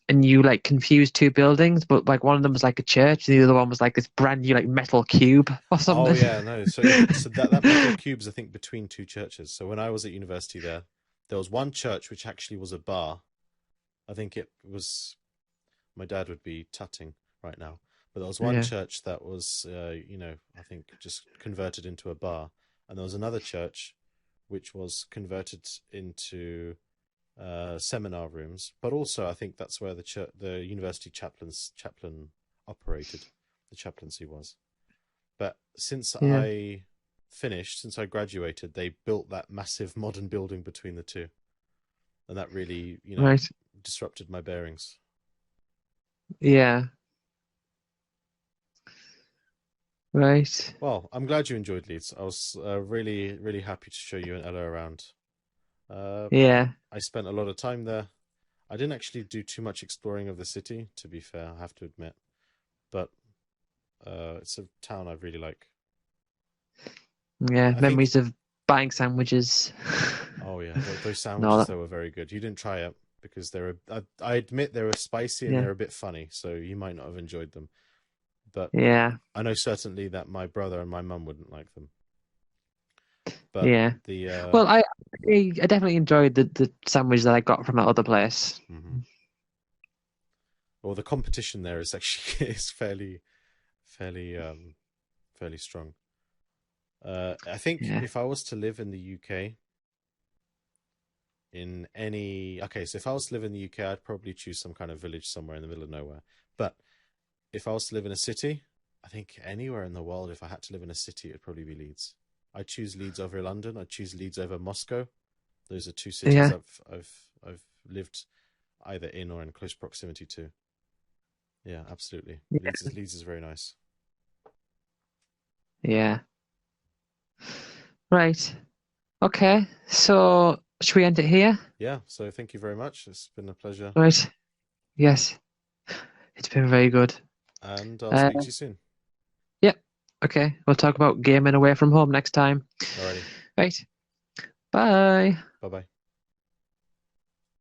and you like confused two buildings, but like one of them was like a church, and the other one was like this brand new like metal cube or Oh something. yeah, no. So that metal cube's I think between two churches. So when I was at university there was one church which actually was a bar. I think it was my dad would be tutting right now. But there was one Yeah. church that was I think just converted into a bar. And there was another church which was converted into seminar rooms, but also I think that's where the university chaplain operated, the chaplaincy was. But Yeah. since I graduated, they built that massive modern building between the two, and that really, Right. disrupted my bearings. Yeah. Right. Well, I'm glad you enjoyed Leeds. I was really, really happy to show you and Ella around. Uh, Yeah. I spent a lot of time there. I didn't actually do too much exploring of the city, to be fair, I have to admit. But it's a town I really like. Yeah. I think. Memories of buying sandwiches. Oh yeah, those No, sandwiches though were very good. You didn't try it because I admit they were spicy and yeah. they're a bit funny, so you might not have enjoyed them. But Yeah. I know certainly that my brother and my mum wouldn't like them. But Yeah. the Well, I definitely enjoyed the sandwich that I got from that other place. mhm. Well, the competition there is actually is fairly fairly strong. I think Yeah. if I was to live in the UK in any okay, so if I was to live in the UK, I'd probably choose some kind of village somewhere in the middle of nowhere. But if I was to live in a city, I think anywhere in the world, if I had to live in a city, it'd probably be Leeds. I'd choose Leeds over London. I'd choose Leeds over Moscow. Those are two cities Yeah. I've lived either in or in close proximity to. Yeah, absolutely. Yeah. Leeds is very nice. Yeah. Right. Okay. So should we end it here? Yeah, so thank you very much. It's been a pleasure, Right. Yes. It's been very good. and I'll Uh, speak to you soon. yeah. Okay. We'll talk about gaming away from home next time. Alrighty, Right. Bye. bye bye.